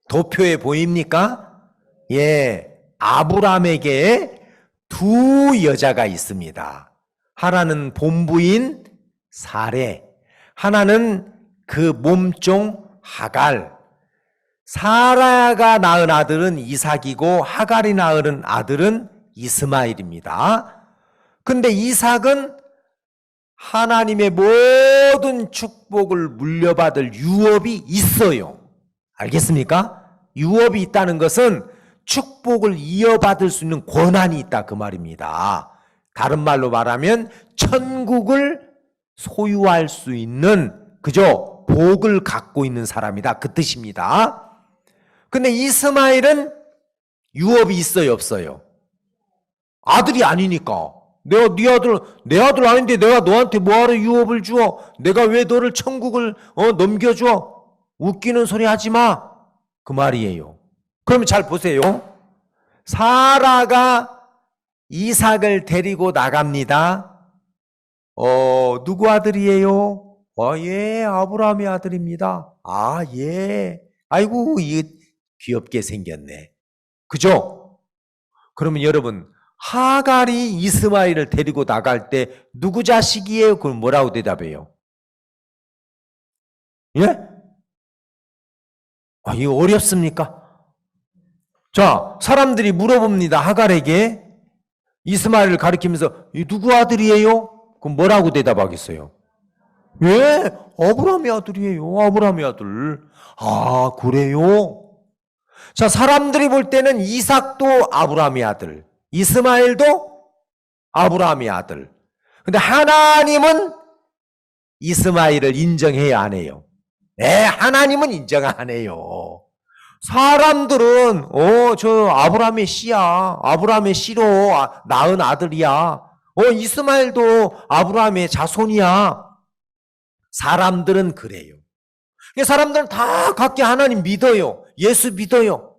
도표에 보입니까? 예. 아브라함에게 두 여자가 있습니다. 하나는 본부인 사레, 하나는 그 몸종 하갈. 사라가 낳은 아들은 이삭이고 하갈이 낳은 아들은 이스마엘입니다. 근데 이삭은 하나님의 모든 축복을 물려받을 유업이 있어요. 알겠습니까? 유업이 있다는 것은 축복을 이어받을 수 있는 권한이 있다, 그 말입니다. 다른 말로 말하면 천국을 소유할 수 있는, 그죠? 복을 갖고 있는 사람이다, 그 뜻입니다. 근데 이스마엘은 유업이 있어요, 없어요? 아들이 아니니까. 내 아들 아닌데 내가 너한테 뭐하러 유업을 주어? 내가 왜 너를 천국을 넘겨줘? 웃기는 소리 하지 마. 그 말이에요. 그러면 잘 보세요. 사라가 이삭을 데리고 나갑니다. 누구 아들이에요? 예, 아브라함의 아들입니다. 아, 예. 아이고, 이 귀엽게 생겼네. 그죠? 그러면 여러분, 하갈이 이스마엘을 데리고 나갈 때 누구 자식이에요? 그럼 뭐라고 대답해요? 예? 이거 어렵습니까? 자, 사람들이 물어봅니다. 하갈에게 이스마엘을 가리키면서 이 누구 아들이에요? 그럼 뭐라고 대답하겠어요? 예, 아브라함의 아들이에요. 아브라함의 아들. 아, 그래요? 자, 사람들이 볼 때는 이삭도 아브라함의 아들, 이스마엘도 아브라함의 아들. 근데 하나님은 이스마엘을 인정해야 안 해요? 하나님은 인정 안 해요. 사람들은 저 아브라함의 씨야. 아브라함의 씨로 낳은 아들이야. 이스마엘도 아브라함의 자손이야. 사람들은 그래요. 사람들은 다 각기 하나님 믿어요. 예수 믿어요.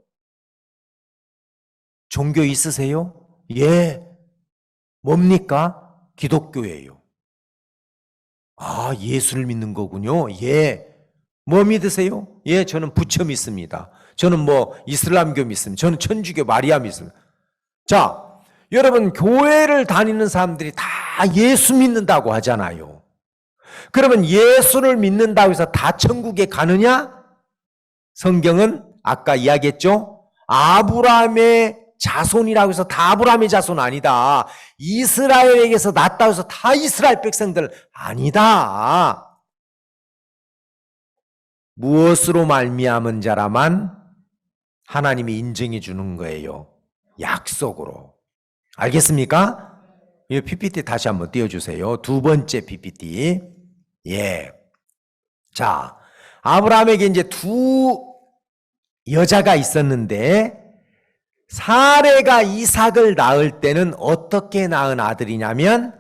종교 있으세요? 예. 뭡니까? 기독교예요. 아, 예수를 믿는 거군요. 예. 뭐 믿으세요? 예, 저는 부처 믿습니다. 저는 이슬람교 믿습니다. 저는 천주교 마리아 믿습니다. 자, 여러분, 교회를 다니는 사람들이 다 예수 믿는다고 하잖아요. 그러면 예수를 믿는다고 해서 다 천국에 가느냐? 성경은 아까 이야기했죠? 아브라함의 자손이라고 해서 다 아브라함의 자손 아니다. 이스라엘에게서 났다고 해서 다 이스라엘 백성들 아니다. 무엇으로 말미암은 자라만 하나님이 인정해 주는 거예요. 약속으로. 알겠습니까? 이 PPT 다시 한번 띄워주세요. 두 번째 PPT. 예. 자, 아브라함에게 이제 두 여자가 있었는데 사레가 이삭을 낳을 때는 어떻게 낳은 아들이냐면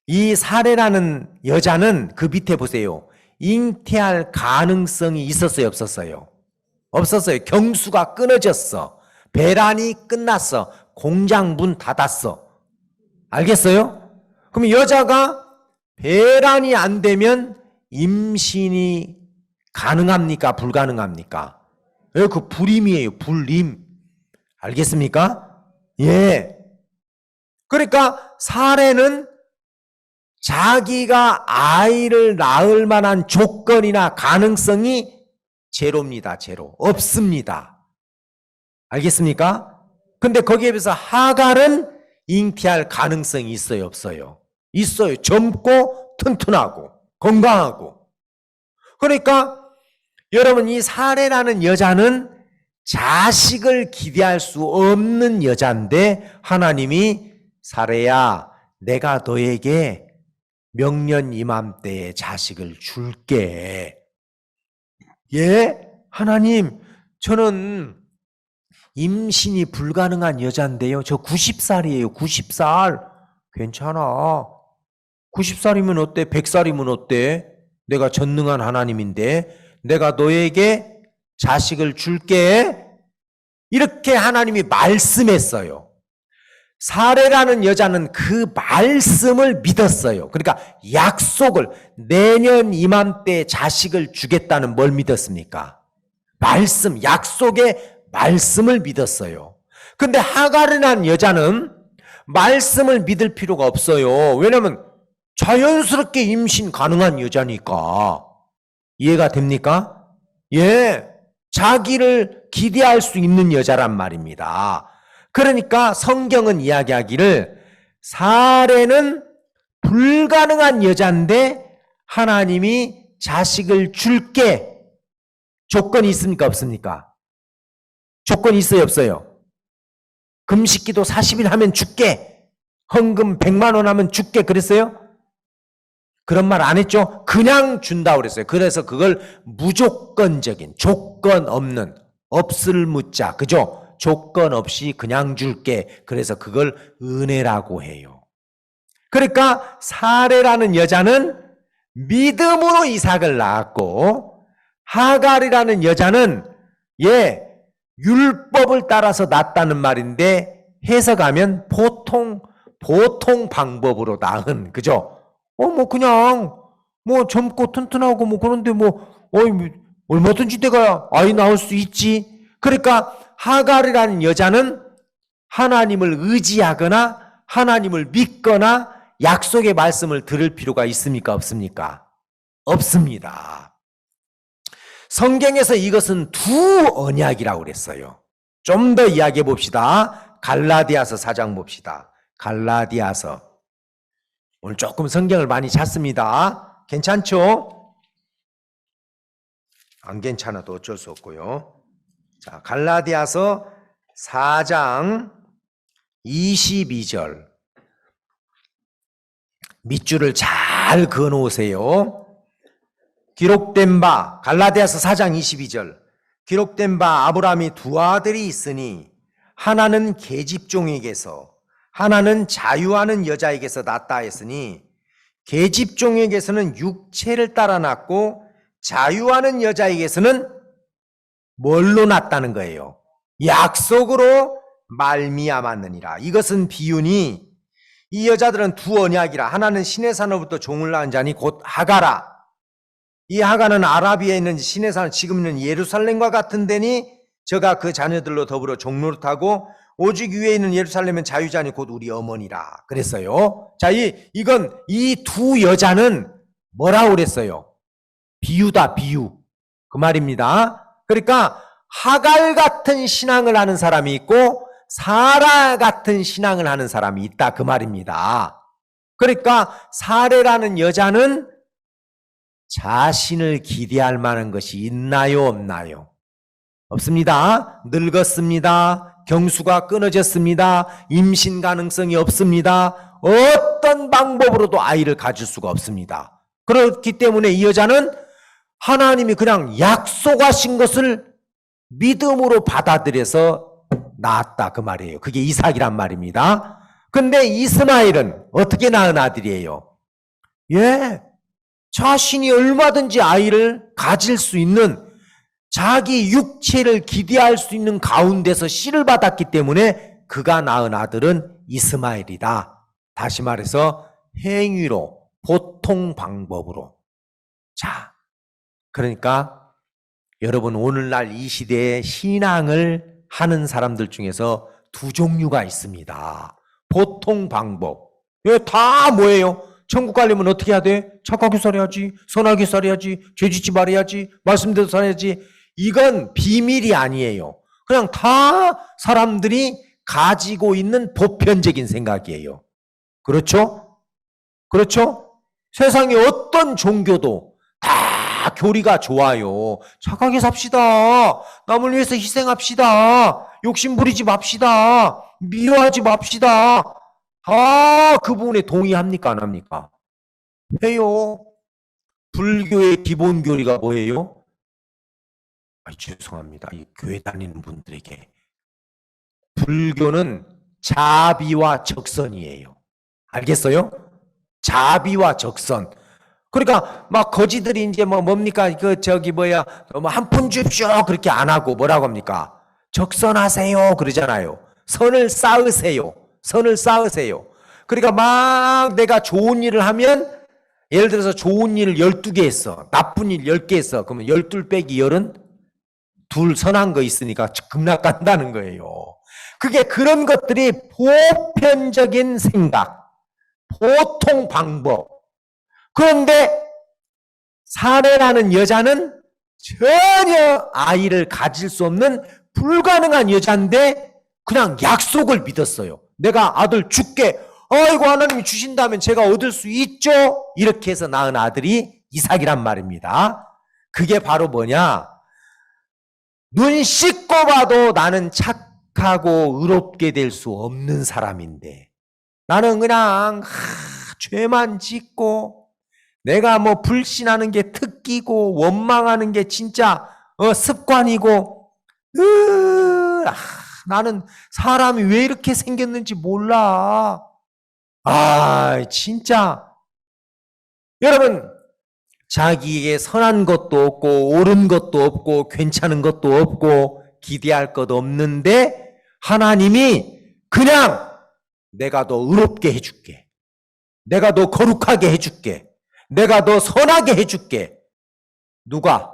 이 사레라는 여자는 그 밑에 보세요. 잉태할 가능성이 있었어요, 없었어요? 없었어요. 경수가 끊어졌어. 배란이 끝났어. 공장 문 닫았어. 알겠어요? 그럼 여자가 배란이 안 되면 임신이 가능합니까? 불가능합니까? 그 불임이에요. 불임. 알겠습니까? 예. 그러니까 사례는 자기가 아이를 낳을 만한 조건이나 가능성이 제로입니다. 제로. 없습니다. 알겠습니까? 근데 거기에 비해서 하갈은 잉태할 가능성이 있어요, 없어요? 있어요. 젊고 튼튼하고 건강하고. 그러니까 여러분, 이 사레라는 여자는 자식을 기대할 수 없는 여자인데 하나님이 사레야, 내가 너에게 명년 이맘때에 자식을 줄게. 예? 하나님, 저는 임신이 불가능한 여자인데요. 저 90살이에요. 90살. 괜찮아. 90살이면 어때? 100살이면 어때? 내가 전능한 하나님인데 내가 너에게 자식을 줄게. 이렇게 하나님이 말씀했어요. 사레라는 여자는 그 말씀을 믿었어요. 그러니까 약속을, 내년 이맘때 자식을 주겠다는 뭘 믿었습니까? 말씀, 약속의 말씀을 믿었어요. 근데 하갈이라는 여자는 말씀을 믿을 필요가 없어요. 왜냐하면 자연스럽게 임신 가능한 여자니까. 이해가 됩니까? 예, 자기를 기대할 수 있는 여자란 말입니다. 그러니까 성경은 이야기하기를 사레는 불가능한 여자인데 하나님이 자식을 줄게. 조건이 있습니까? 없습니까? 조건이 있어요? 없어요? 금식기도 40일 하면 줄게. 헌금 100만 원 하면 줄게. 그랬어요? 그런 말 안 했죠? 그냥 준다고 그랬어요. 그래서 그걸 무조건적인, 조건 없는, 없을 무자, 그죠? 조건 없이 그냥 줄게. 그래서 그걸 은혜라고 해요. 그러니까 사레라는 여자는 믿음으로 이삭을 낳았고 하갈이라는 여자는 율법을 따라서 낳았다는 말인데 해석하면 보통 방법으로 낳은, 그죠? 그냥 젊고 튼튼하고 그런데 얼마든지 내가 아이 낳을 수 있지. 그러니까 하갈이라는 여자는 하나님을 의지하거나 하나님을 믿거나 약속의 말씀을 들을 필요가 있습니까? 없습니까? 없습니다. 성경에서 이것은 두 언약이라고 그랬어요. 좀 더 이야기해 봅시다. 갈라디아서 4장 봅시다. 갈라디아서. 오늘 조금 성경을 많이 찾습니다. 괜찮죠? 안 괜찮아도 어쩔 수 없고요. 자, 갈라디아서 4장 22절. 밑줄을 잘 그어 놓으세요. 기록된 바, 갈라디아서 4장 22절. 기록된 바 아브라함이 두 아들이 있으니 하나는 계집종에게서 하나는 자유하는 여자에게서 낳았다 했으니 계집종에게서는 육체를 따라 낳고 자유하는 여자에게서는 뭘로 낳았다는 거예요? 약속으로 말미암았느니라. 이것은 비유니 이 여자들은 두 언약이라. 하나는 시내산으로부터 종을 낳은 자니 곧 하가라. 이 하가는 아라비아에 있는 시내산, 지금 있는 예루살렘과 같은 데니 저가 그 자녀들로 더불어 종노릇하고 오직 위에 있는 예루살렘은 자유자니 곧 우리 어머니라 그랬어요. 자, 이건 이 두 여자는 뭐라고 그랬어요? 비유다, 비유. 그 말입니다. 그러니까 하갈 같은 신앙을 하는 사람이 있고 사라 같은 신앙을 하는 사람이 있다, 그 말입니다. 그러니까 사레라는 여자는 자신을 기대할 만한 것이 있나요, 없나요? 없습니다. 늙었습니다. 경수가 끊어졌습니다. 임신 가능성이 없습니다. 어떤 방법으로도 아이를 가질 수가 없습니다. 그렇기 때문에 이 여자는 하나님이 그냥 약속하신 것을 믿음으로 받아들여서 낳았다, 그 말이에요. 그게 이삭이란 말입니다. 근데 이스마엘은 어떻게 낳은 아들이에요? 자신이 얼마든지 아이를 가질 수 있는, 자기 육체를 기대할 수 있는 가운데서 씨를 받았기 때문에 그가 낳은 아들은 이스마엘이다. 다시 말해서 행위로, 보통 방법으로. 자, 그러니까 여러분, 오늘날 이 시대에 신앙을 하는 사람들 중에서 두 종류가 있습니다. 보통 방법. 다 뭐예요? 천국 가려면 어떻게 해야 돼? 착하게 살아야지, 선하게 살아야지, 죄짓지 말아야지, 말씀대로 살아야지. 이건 비밀이 아니에요. 그냥 다 사람들이 가지고 있는 보편적인 생각이에요. 그렇죠? 그렇죠? 세상에 어떤 종교도 다 교리가 좋아요. 착하게 삽시다. 남을 위해서 희생합시다. 욕심 부리지 맙시다. 미워하지 맙시다. 그 부분에 동의합니까? 안 합니까? 해요. 불교의 기본 교리가 뭐예요? 죄송합니다. 이 교회 다니는 분들에게. 불교는 자비와 적선이에요. 알겠어요? 자비와 적선. 그러니까 막 거지들이 이제 뭡니까? 한 푼 줍쇼 그렇게 안 하고 뭐라고 합니까? 적선하세요 그러잖아요. 선을 쌓으세요. 선을 쌓으세요. 그러니까 막 내가 좋은 일을 하면, 예를 들어서 좋은 일을 12개 했어. 나쁜 일 10개 했어. 그러면 12 빼기 10은 둘 선한 거 있으니까 급락 간다는 거예요. 그게 그런 것들이 보편적인 생각, 보통 방법. 그런데 사레라는 여자는 전혀 아이를 가질 수 없는 불가능한 여자인데 그냥 약속을 믿었어요. 내가 아들 줄게. 아이고, 하나님이 주신다면 제가 얻을 수 있죠. 이렇게 해서 낳은 아들이 이삭이란 말입니다. 그게 바로 뭐냐? 눈 씻고 봐도 나는 착하고 의롭게 될 수 없는 사람인데, 나는 그냥 죄만 짓고, 내가 불신하는 게 특기고 원망하는 게 진짜 습관이고, 나는 사람이 왜 이렇게 생겼는지 몰라. 진짜. 여러분, 자기에게 선한 것도 없고 옳은 것도 없고 괜찮은 것도 없고 기대할 것 없는데 하나님이 그냥 내가 너 의롭게 해줄게. 내가 너 거룩하게 해줄게. 내가 너 선하게 해줄게. 누가?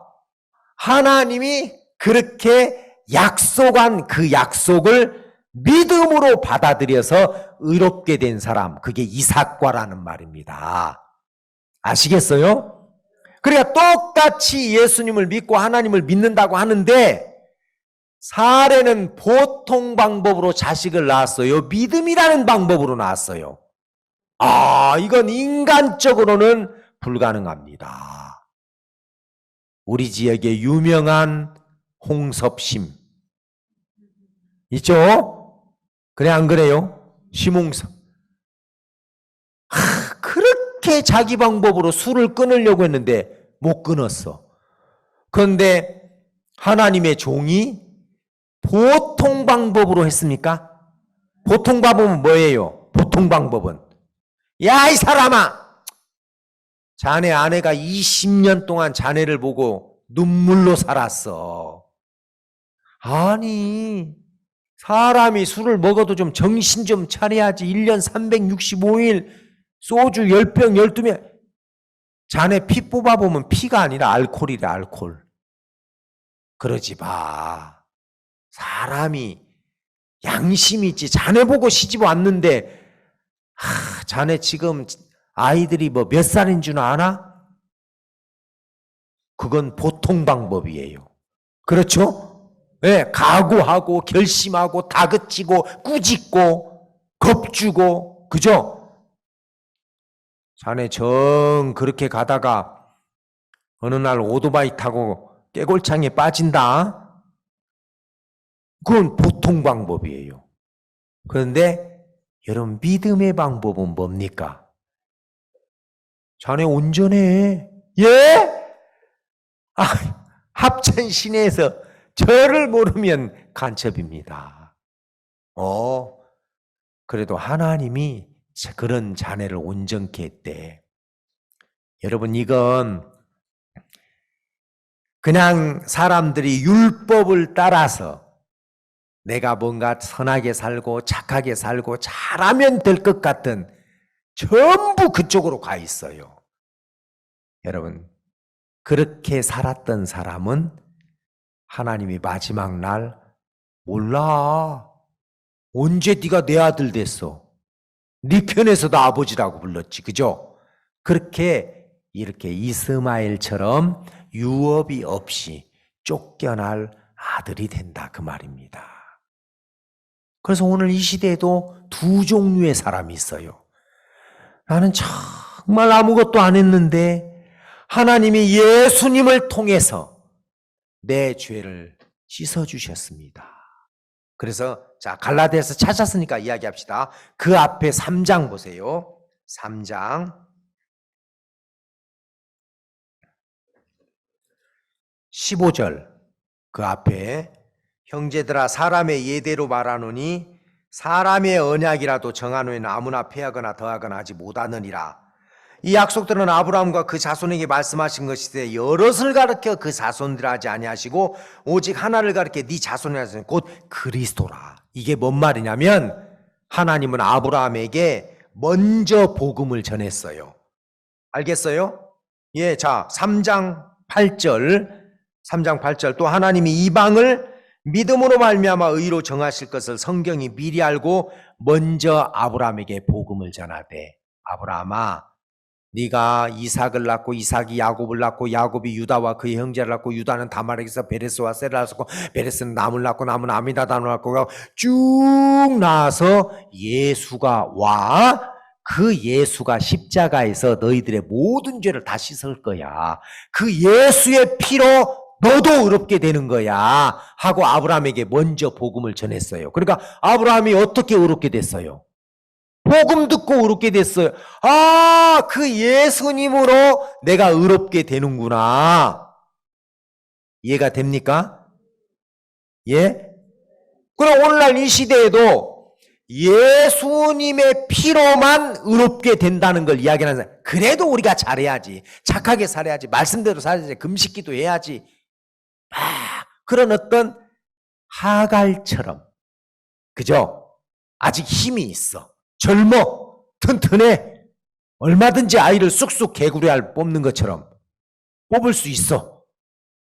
하나님이 그렇게 약속한 그 약속을 믿음으로 받아들여서 의롭게 된 사람, 그게 이삭과라는 말입니다. 아시겠어요? 그러니까 똑같이 예수님을 믿고 하나님을 믿는다고 하는데 사례는 보통 방법으로 자식을 낳았어요? 믿음이라는 방법으로 낳았어요? 이건 인간적으로는 불가능합니다. 우리 지역에 유명한 홍섭심 있죠? 그래 안 그래요? 심홍섭. 그렇게 자기 방법으로 술을 끊으려고 했는데 못 끊었어. 그런데 하나님의 종이 보통 방법으로 했습니까? 보통 방법은 뭐예요? 보통 방법은 야, 이 사람아! 자네 아내가 20년 동안 자네를 보고 눈물로 살았어. 아니, 사람이 술을 먹어도 좀 정신 좀 차려야지. 1년 365일 소주 10병, 12병. 자네 피 뽑아보면 피가 아니라 알코올이래, 알코올. 그러지 마. 사람이 양심이 있지. 자네 보고 시집 왔는데 자네 지금 아이들이 뭐 몇 살인 줄 아나? 그건 보통 방법이에요. 그렇죠? 네, 각오하고 결심하고 다그치고 꾸짖고 겁주고 그죠? 자네 정 그렇게 가다가 어느 날 오토바이 타고 깨골창에 빠진다? 그건 보통 방법이에요. 그런데 여러분 믿음의 방법은 뭡니까? 자네 온전해. 예? 합천 시내에서 저를 모르면 간첩입니다. 그래도 하나님이 그런 자네를 온전케 했대. 여러분 이건 그냥 사람들이 율법을 따라서 내가 뭔가 선하게 살고 착하게 살고 잘하면 될 것 같은 전부 그쪽으로 가 있어요. 여러분 그렇게 살았던 사람은 하나님이 마지막 날 몰라. 언제 네가 내 아들 됐어? 네 편에서도 아버지라고 불렀지. 그죠? 그렇게 이렇게 이스마엘처럼 유업이 없이 쫓겨날 아들이 된다 그 말입니다. 그래서 오늘 이 시대에도 두 종류의 사람이 있어요. 나는 정말 아무것도 안 했는데 하나님이 예수님을 통해서 내 죄를 씻어주셨습니다. 그래서 자 갈라디아서 찾았으니까 이야기합시다. 그 앞에 3장 보세요. 3장 15절 그 앞에 형제들아 사람의 예대로 말하노니 사람의 언약이라도 정한 후에는 아무나 패하거나 더하거나 하지 못하느니라. 이 약속들은 아브라함과 그 자손에게 말씀하신 것이되 여럿을 가르쳐 그 자손들을 하지 아니하시고 오직 하나를 가르쳐 네 자손이라 하시니 곧 그리스도라. 이게 뭔 말이냐면 하나님은 아브라함에게 먼저 복음을 전했어요. 알겠어요? 예, 자 3장 8절 또 하나님이 이방을 믿음으로 말미암아 의로 정하실 것을 성경이 미리 알고 먼저 아브라함에게 복음을 전하되 아브라함아 네가 이삭을 낳고 이삭이 야곱을 낳고 야곱이 유다와 그의 형제를 낳고 유다는 다말에게서 베레스와 세라를 낳고 베레스는 남을 낳고 남은 아미나답을 낳고 쭉 나와서 예수가 와 그 예수가 십자가에서 너희들의 모든 죄를 다 씻을 거야. 그 예수의 피로 너도 의롭게 되는 거야 하고 아브라함에게 먼저 복음을 전했어요. 그러니까 아브라함이 어떻게 의롭게 됐어요? 복음 듣고 의롭게 됐어요. 그 예수님으로 내가 의롭게 되는구나. 이해가 됩니까? 예? 그럼 오늘날 이 시대에도 예수님의 피로만 의롭게 된다는 걸 이야기하는 사람, 그래도 우리가 잘해야지, 착하게 살아야지, 말씀대로 살아야지, 금식기도 해야지, 그런 어떤 하갈처럼, 그죠? 아직 힘이 있어, 젊어, 튼튼해, 얼마든지 아이를 쑥쑥 개구리알 뽑는 것처럼 뽑을 수 있어,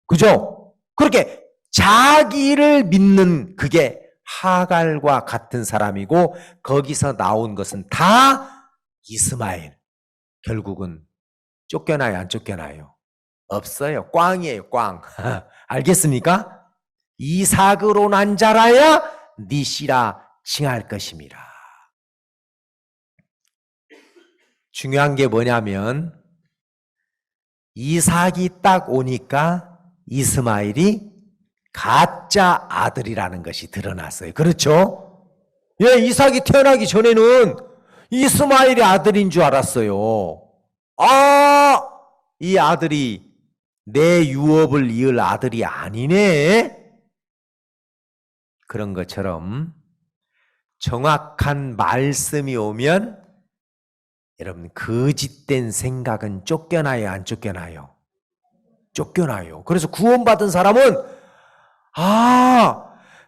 그죠? 그렇게 자기를 믿는 그게 하갈과 같은 사람이고, 거기서 나온 것은 다 이스마엘. 결국은 쫓겨나요, 안 쫓겨나요? 없어요. 꽝이에요, 꽝. 알겠습니까? 이삭으로 난 자라야 네 씨라 칭할 것임이라. 중요한 게 뭐냐면 이삭이 딱 오니까 이스마엘이 가짜 아들이라는 것이 드러났어요. 그렇죠? 예, 이삭이 태어나기 전에는 이스마엘의 아들인 줄 알았어요. 이 아들이 내 유업을 이을 아들이 아니네. 그런 것처럼 정확한 말씀이 오면 여러분, 거짓된 생각은 쫓겨나요, 안 쫓겨나요? 쫓겨나요. 그래서 구원받은 사람은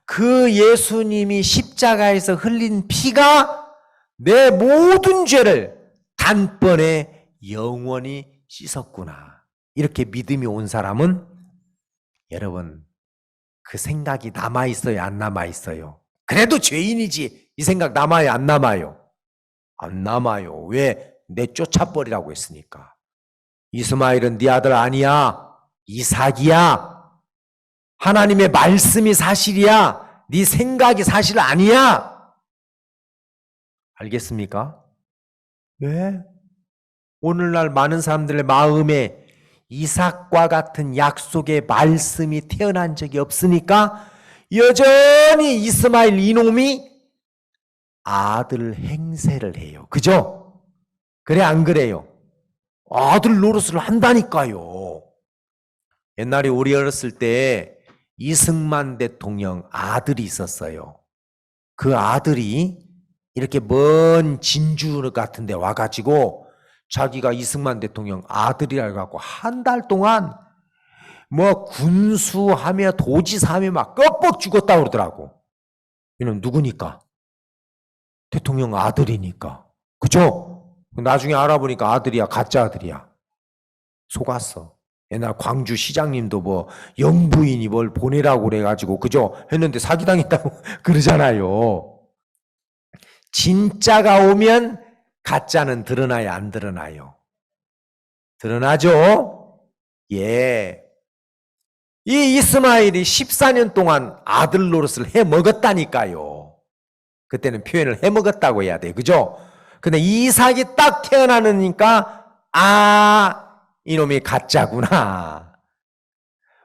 그 예수님이 십자가에서 흘린 피가 내 모든 죄를 단번에 영원히 씻었구나. 이렇게 믿음이 온 사람은 여러분, 그 생각이 남아있어요, 안 남아있어요? 그래도 죄인이지, 이 생각 남아요, 안 남아요? 안 남아요. 왜? 내 쫓아버리라고 했으니까. 이스마엘은 네 아들 아니야, 이삭이야. 하나님의 말씀이 사실이야, 네 생각이 사실 아니야. 알겠습니까? 왜? 오늘날 많은 사람들의 마음에 이삭과 같은 약속의 말씀이 태어난 적이 없으니까 여전히 이스마엘 이놈이 아들 행세를 해요. 그죠? 그래, 안 그래요? 아들 노릇을 한다니까요. 옛날에 우리 어렸을 때 이승만 대통령 아들이 있었어요. 그 아들이 이렇게 먼 진주 같은 데 와가지고 자기가 이승만 대통령 아들이라고 하고 한 달 동안 뭐 군수하며 도지사하며 막 껍벅 죽었다고 그러더라고. 이놈 누구니까? 대통령 아들이니까. 그죠? 나중에 알아보니까 아들이야, 가짜 아들이야. 속았어. 옛날 광주 시장님도 뭐 영부인이 뭘 보내라고 그래가지고 그죠? 했는데 사기당했다고 그러잖아요. 진짜가 오면 가짜는 드러나요, 안 드러나요? 드러나죠? 예. 이 이스마엘이 14년 동안 아들 노릇을 해 먹었다니까요. 그때는 표현을 해 먹었다고 해야 돼. 그죠? 근데 이삭이 딱 태어나니까 이놈이 가짜구나.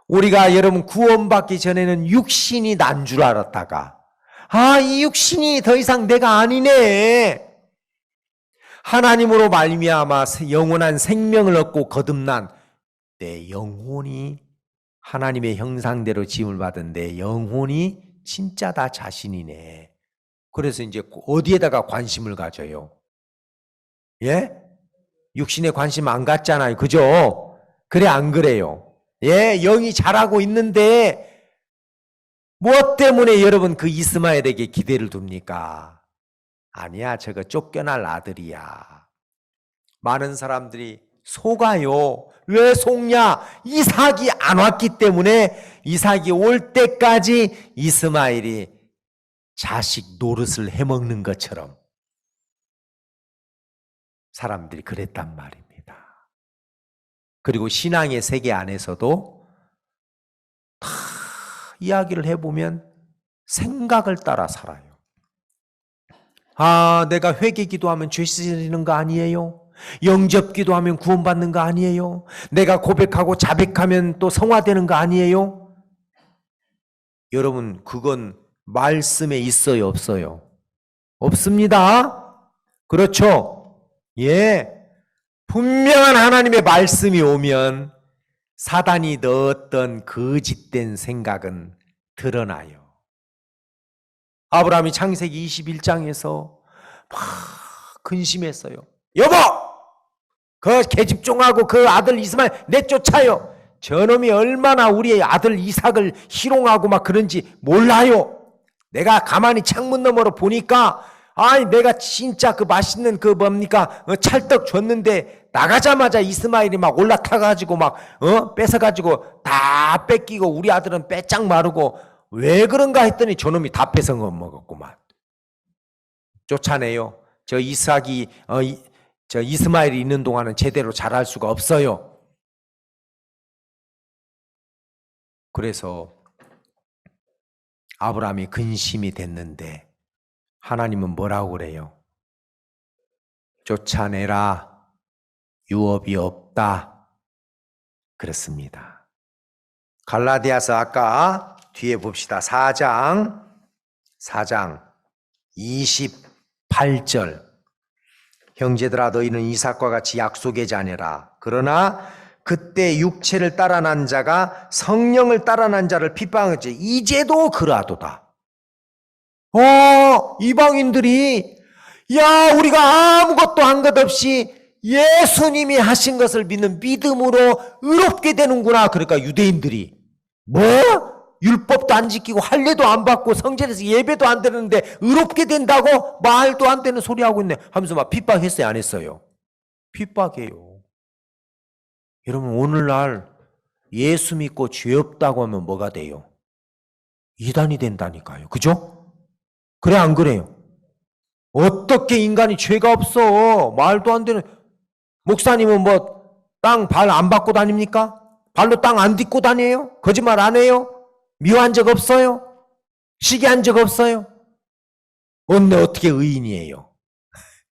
우리가 여러분 구원받기 전에는 육신이 난 줄 알았다가 이 육신이 더 이상 내가 아니네. 하나님으로 말미암아 영원한 생명을 얻고 거듭난 내 영혼이 하나님의 형상대로 지음을 받은 내 영혼이 진짜 다 자신이네. 그래서 이제 어디에다가 관심을 가져요? 예? 육신에 관심 안 갖잖아요. 그죠? 그래, 안 그래요? 예, 영이 잘하고 있는데 무엇 때문에 여러분 그 이스마엘에게 기대를 둡니까? 아니야, 저거 쫓겨날 아들이야. 많은 사람들이 속아요. 왜 속냐? 이삭이 안 왔기 때문에. 이삭이 올 때까지 이스마엘이 자식 노릇을 해먹는 것처럼 사람들이 그랬단 말입니다. 그리고 신앙의 세계 안에서도 다 이야기를 해보면 생각을 따라 살아요. 내가 회개 기도하면 죄 씻어지는 거 아니에요? 영접 기도하면 구원받는 거 아니에요? 내가 고백하고 자백하면 또 성화되는 거 아니에요? 여러분, 그건 말씀에 있어요, 없어요? 없습니다. 그렇죠? 예. 분명한 하나님의 말씀이 오면 사단이 넣었던 거짓된 생각은 드러나요. 아브라함이 창세기 21장에서 막 근심했어요. 여보! 그 계집종하고 그 아들 이스마엘 내쫓아요. 저놈이 얼마나 우리의 아들 이삭을 희롱하고 막 그런지 몰라요. 내가 가만히 창문 너머로 보니까 내가 진짜 그 맛있는 그 뭡니까 찰떡 줬는데 나가자마자 이스마엘이 막 올라타가지고 막 뺏어가지고 다 뺏기고 우리 아들은 빼짝 마르고 왜 그런가 했더니 저놈이 다 뺏어 먹었구만. 쫓아내요. 저 이삭이 저 이스마엘이 있는 동안은 제대로 자랄 수가 없어요. 그래서 아브라함이 근심이 됐는데 하나님은 뭐라고 그래요? 쫓아내라. 유업이 없다. 그렇습니다. 갈라디아서 아까 뒤에 봅시다. 4장 28절. 형제들아 너희는 이삭과 같이 약속의 자녀라. 그러나 그때 육체를 따라 난 자가 성령을 따라 난 자를 핍박하지 이제도 그러하도다. 이방인들이 우리가 아무것도 한 것 없이 예수님이 하신 것을 믿는 믿음으로 의롭게 되는구나. 그러니까 유대인들이 율법도 안 지키고 할례도 안 받고 성전에서 예배도 안 드리는데 의롭게 된다고? 말도 안 되는 소리 하고 있네 하면서 막 핍박했어요? 안 했어요? 핍박해요. 여러분 오늘날 예수 믿고 죄 없다고 하면 뭐가 돼요? 이단이 된다니까요. 그죠? 그래 안 그래요? 어떻게 인간이 죄가 없어? 말도 안 되는. 목사님은 땅 발 안 밟고 다닙니까? 발로 땅 안 딛고 다녀요? 거짓말 안 해요? 미워한 적 없어요? 시기한 적 없어요? 근데 어떻게 의인이에요?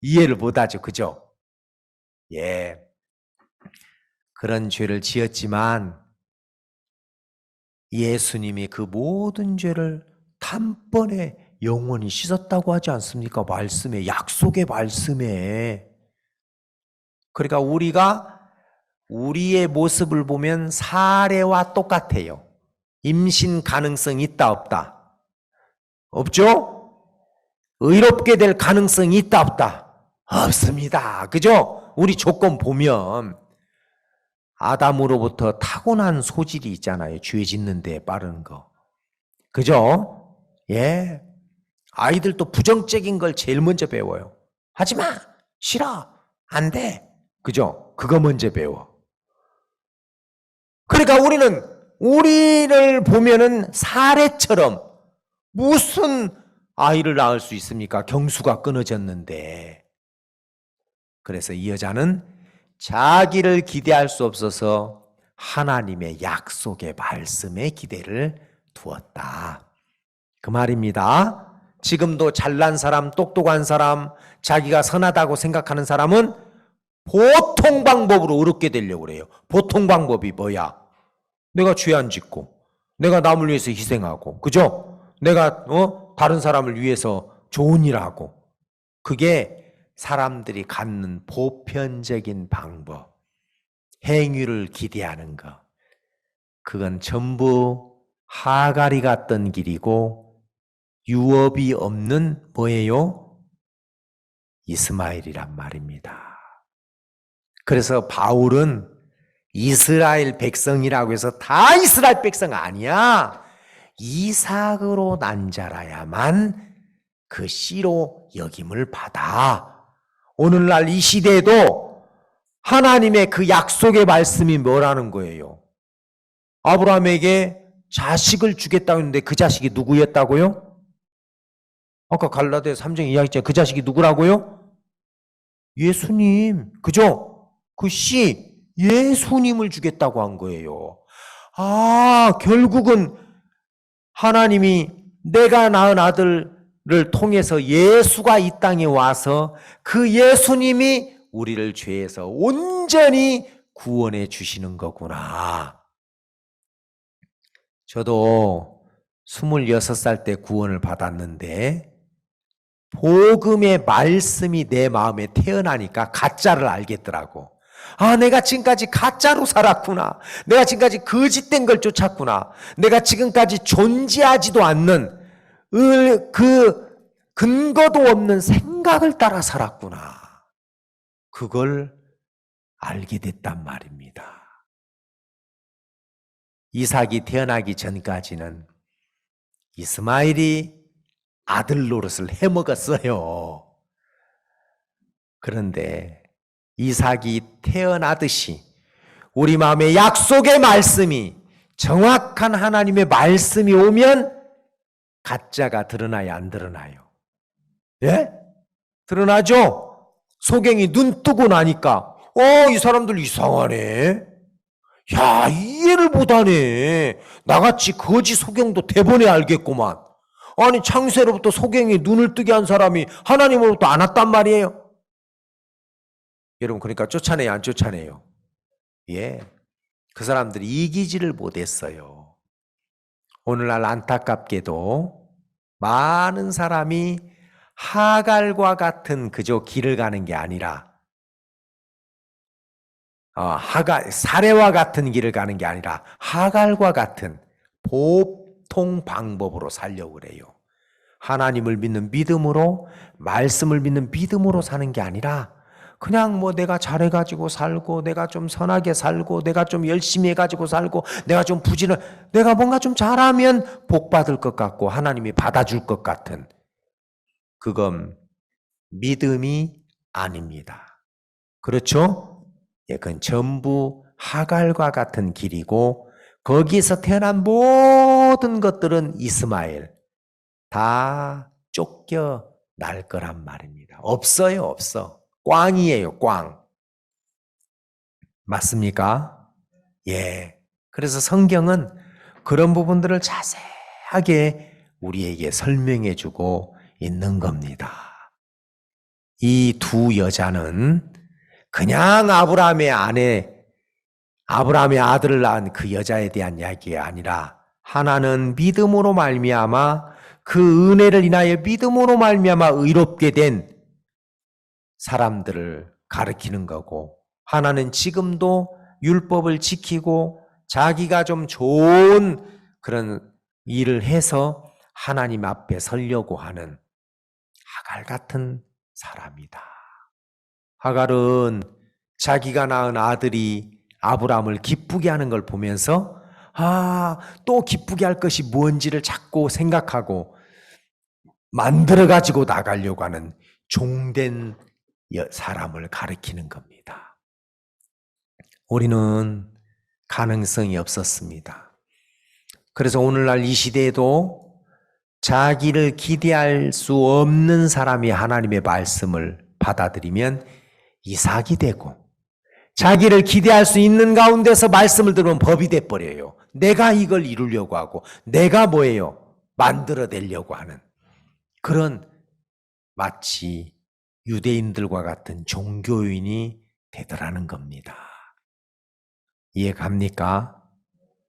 이해를 못하죠. 그죠? 예. 그런 죄를 지었지만 예수님이 그 모든 죄를 단번에 영원히 씻었다고 하지 않습니까? 말씀에, 약속의 말씀에. 그러니까 우리가 우리의 모습을 보면 사례와 똑같아요. 임신 가능성이 있다 없다? 없죠? 의롭게 될 가능성이 있다 없다? 없습니다. 그죠? 우리 조건 보면 아담으로부터 타고난 소질이 있잖아요. 죄 짓는 데 빠른 거. 그죠? 예. 아이들도 부정적인 걸 제일 먼저 배워요. 하지 마! 싫어! 안 돼! 그죠? 그거 먼저 배워. 그러니까 우리를 보면은 사례처럼 무슨 아이를 낳을 수 있습니까? 경수가 끊어졌는데. 그래서 이 여자는 자기를 기대할 수 없어서 하나님의 약속의 말씀에 기대를 두었다. 그 말입니다. 지금도 잘난 사람, 똑똑한 사람, 자기가 선하다고 생각하는 사람은 보통 방법으로 의롭게 되려고 그래요. 보통 방법이 뭐야? 내가 죄 안 짓고, 내가 남을 위해서 희생하고, 그죠? 내가 다른 사람을 위해서 좋은 일 하고. 그게 사람들이 갖는 보편적인 방법, 행위를 기대하는 것. 그건 전부 하갈이 갔던 길이고 유업이 없는 뭐예요? 이스마엘이란 말입니다. 그래서 바울은 이스라엘 백성이라고 해서 다 이스라엘 백성 아니야. 이삭으로 난 자라야만 그 씨로 여김을 받아. 오늘날 이 시대에도 하나님의 그 약속의 말씀이 뭐라는 거예요? 아브라함에게 자식을 주겠다고 했는데 그 자식이 누구였다고요? 아까 갈라디아 3장 2장에 그 자식이 누구라고요? 예수님. 그죠? 그 씨 예수님을 주겠다고 한 거예요. 결국은 하나님이 내가 낳은 아들을 통해서 예수가 이 땅에 와서 그 예수님이 우리를 죄에서 온전히 구원해 주시는 거구나. 저도 26살 때 구원을 받았는데 복음의 말씀이 내 마음에 태어나니까 가짜를 알겠더라고. 내가 지금까지 가짜로 살았구나. 내가 지금까지 거짓된 걸 쫓았구나. 내가 지금까지 존재하지도 않는 그 근거도 없는 생각을 따라 살았구나. 그걸 알게 됐단 말입니다. 이삭이 태어나기 전까지는 이스마엘이 아들 노릇을 해먹었어요. 그런데 이삭이 태어나듯이 우리 마음에 약속의 말씀이, 정확한 하나님의 말씀이 오면 가짜가 드러나야 안 드러나요? 예? 드러나죠? 소경이 눈 뜨고 나니까 이 사람들 이상하네. 야, 이해를 못하네. 나같이 거지 소경도 대번에 알겠구만. 아니, 창세로부터 소경이 눈을 뜨게 한 사람이 하나님으로부터 안 왔단 말이에요. 여러분, 그러니까 쫓아내요, 안 쫓아내요? 예. 그 사람들이 이기지를 못했어요. 오늘날 안타깝게도 많은 사람이 하갈과 같은 그저 길을 가는 게 아니라 사례와 같은 길을 가는 게 아니라 하갈과 같은 보통 방법으로 살려고 그래요. 하나님을 믿는 믿음으로, 말씀을 믿는 믿음으로 사는 게 아니라 그냥 내가 잘해가지고 살고, 내가 좀 선하게 살고, 내가 좀 열심히 해가지고 살고, 내가 뭔가 좀 잘하면 복 받을 것 같고 하나님이 받아줄 것 같은, 그건 믿음이 아닙니다. 그렇죠? 예, 그건 전부 하갈과 같은 길이고, 거기서 태어난 모든 것들은 이스마엘 다 쫓겨날 거란 말입니다. 없어요, 없어. 꽝이에요, 꽝. 맞습니까? 예. 그래서 성경은 그런 부분들을 자세하게 우리에게 설명해 주고 있는 겁니다. 이 두 여자는 그냥 아브라함의 아들을 낳은 그 여자에 대한 이야기가 아니라, 하나는 믿음으로 말미암아, 그 은혜를 인하여 믿음으로 말미암아 의롭게 된 사람들을 가리키는 거고, 하나는 지금도 율법을 지키고 자기가 좀 좋은 그런 일을 해서 하나님 앞에 서려고 하는 하갈 같은 사람이다. 하갈은 자기가 낳은 아들이 아브라함을 기쁘게 하는 걸 보면서 또 기쁘게 할 것이 뭔지를 자꾸 생각하고 만들어 가지고 나가려고 하는 종된 사람을 가리키는 겁니다. 우리는 가능성이 없었습니다. 그래서 오늘날 이 시대에도 자기를 기대할 수 없는 사람이 하나님의 말씀을 받아들이면 이삭이 되고, 자기를 기대할 수 있는 가운데서 말씀을 들으면 법이 돼버려요. 내가 이걸 이루려고 하고, 내가 뭐예요? 만들어내려고 하는 그런, 마치 유대인들과 같은 종교인이 되더라는 겁니다. 이해 갑니까?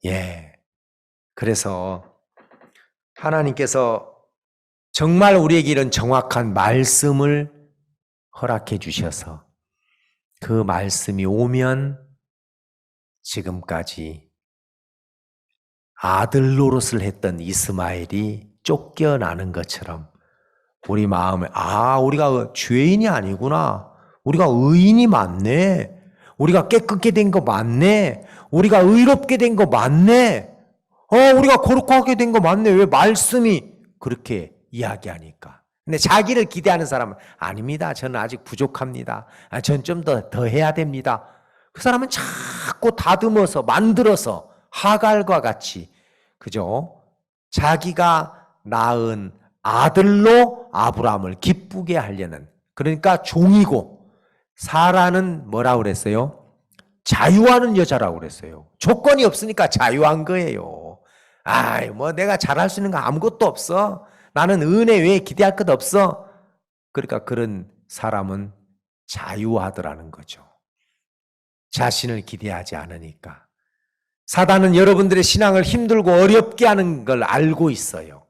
예. 그래서 하나님께서 정말 우리에게 이런 정확한 말씀을 허락해 주셔서 그 말씀이 오면 지금까지 아들 노릇을 했던 이스마엘이 쫓겨나는 것처럼 우리 마음에 우리가 죄인이 아니구나, 우리가 의인이 맞네, 우리가 깨끗게 된 거 맞네, 우리가 의롭게 된 거 맞네, 우리가 거룩하게 된 거 맞네. 왜 말씀이 그렇게 이야기하니까. 근데 자기를 기대하는 사람은 아닙니다. 저는 아직 부족합니다. 전 좀 더 해야 됩니다. 그 사람은 자꾸 다듬어서 만들어서 하갈과 같이, 그죠? 자기가 낳은 아들로 아브라함을 기쁘게 하려는, 그러니까 종이고, 사라는 뭐라고 그랬어요? 자유하는 여자라고 그랬어요. 조건이 없으니까 자유한 거예요. 내가 잘할 수 있는 거 아무것도 없어. 나는 은혜 외에 기대할 것 없어. 그러니까 그런 사람은 자유하더라는 거죠. 자신을 기대하지 않으니까. 사단은 여러분들의 신앙을 힘들고 어렵게 하는 걸 알고 있어요.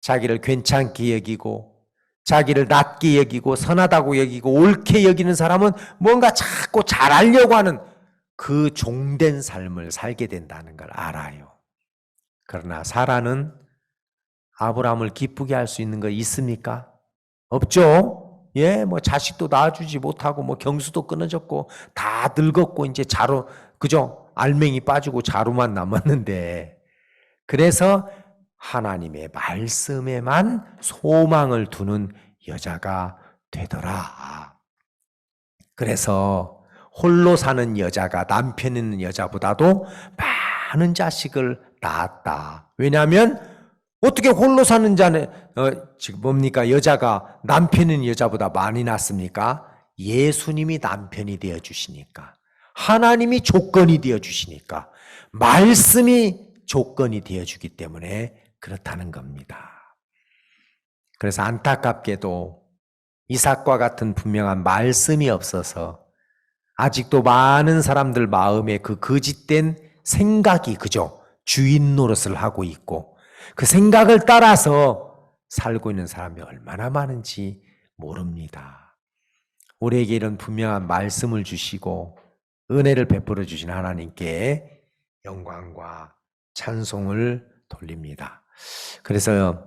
자기를 괜찮게 여기고, 자기를 낮게 여기고, 선하다고 여기고, 옳게 여기는 사람은 뭔가 자꾸 잘하려고 하는 그 종된 삶을 살게 된다는 걸 알아요. 그러나 사라는 아브라함을 기쁘게 할 수 있는 거 있습니까? 없죠? 예, 뭐 자식도 낳아주지 못하고 뭐 경수도 끊어졌고 다 늙었고 이제 자루, 그죠? 알맹이 빠지고 자루만 남았는데 그래서 하나님의 말씀에만 소망을 두는 여자가 되더라. 그래서 홀로 사는 여자가 남편 있는 여자보다도 많은 자식을 낳았다. 왜냐하면 어떻게 홀로 사는 자는 지금 뭡니까? 여자가 남편 있는 여자보다 많이 낳습니까? 예수님이 남편이 되어 주시니까, 하나님이 조건이 되어 주시니까, 말씀이 조건이 되어 주기 때문에 그렇다는 겁니다. 그래서 안타깝게도 이삭과 같은 분명한 말씀이 없어서 아직도 많은 사람들 마음에 그 거짓된 생각이, 그죠? 주인 노릇을 하고 있고 그 생각을 따라서 살고 있는 사람이 얼마나 많은지 모릅니다. 우리에게 이런 분명한 말씀을 주시고 은혜를 베풀어 주신 하나님께 영광과 찬송을 돌립니다. 그래서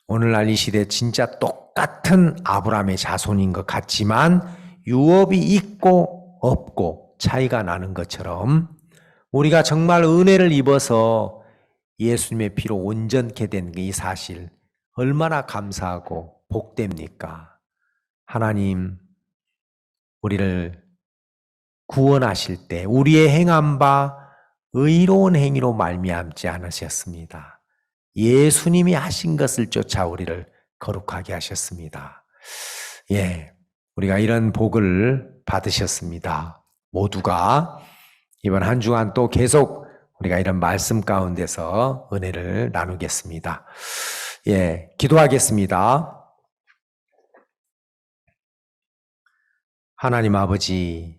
오늘날 이 시대 진짜 똑같은 아브라함의 자손인 것 같지만 유업이 있고 없고 차이가 나는 것처럼 우리가 정말 은혜를 입어서 예수님의 피로 온전케 된 이 사실 얼마나 감사하고 복됩니까? 하나님 우리를 구원하실 때 우리의 행한 바 의로운 행위로 말미암지 않으셨습니다. 예수님이 하신 것을 쫓아 우리를 거룩하게 하셨습니다. 예, 우리가 이런 복을 받으셨습니다. 모두가 이번 한 주간 또 계속 우리가 이런 말씀 가운데서 은혜를 나누겠습니다. 예, 기도하겠습니다. 하나님 아버지,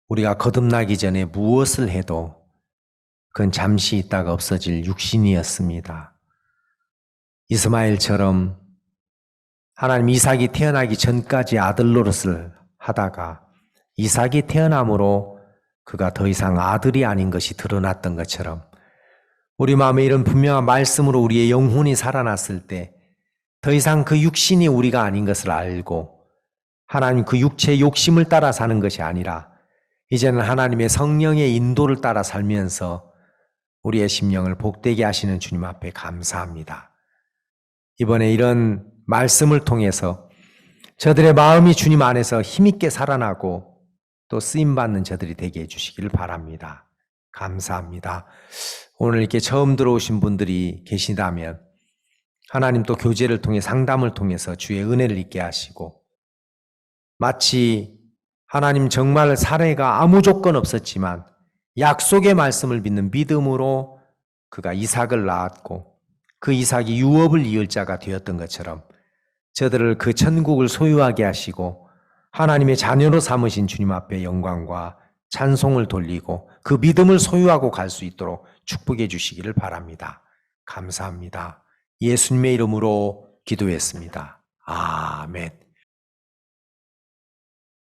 우리가 거듭나기 전에 무엇을 해도 그건 잠시 있다가 없어질 육신이었습니다. 이스마엘처럼 하나님 이삭이 태어나기 전까지 아들 노릇을 하다가 이삭이 태어남으로 그가 더 이상 아들이 아닌 것이 드러났던 것처럼 우리 마음에 이런 분명한 말씀으로 우리의 영혼이 살아났을 때 더 이상 그 육신이 우리가 아닌 것을 알고 하나님 그 육체의 욕심을 따라 사는 것이 아니라 이제는 하나님의 성령의 인도를 따라 살면서 우리의 심령을 복되게 하시는 주님 앞에 감사합니다. 이번에 이런 말씀을 통해서 저들의 마음이 주님 안에서 힘있게 살아나고 또 쓰임받는 저들이 되게 해주시길 바랍니다. 감사합니다. 오늘 이렇게 처음 들어오신 분들이 계시다면 하나님 또 교제를 통해 상담을 통해서 주의 은혜를 있게 하시고 마치 하나님 정말 사례가 아무 조건 없었지만 약속의 말씀을 믿는 믿음으로 그가 이삭을 낳았고 그 이삭이 유업을 이을 자가 되었던 것처럼 저들을 그 천국을 소유하게 하시고 하나님의 자녀로 삼으신 주님 앞에 영광과 찬송을 돌리고 그 믿음을 소유하고 갈 수 있도록 축복해 주시기를 바랍니다. 감사합니다. 예수님의 이름으로 기도했습니다. 아멘.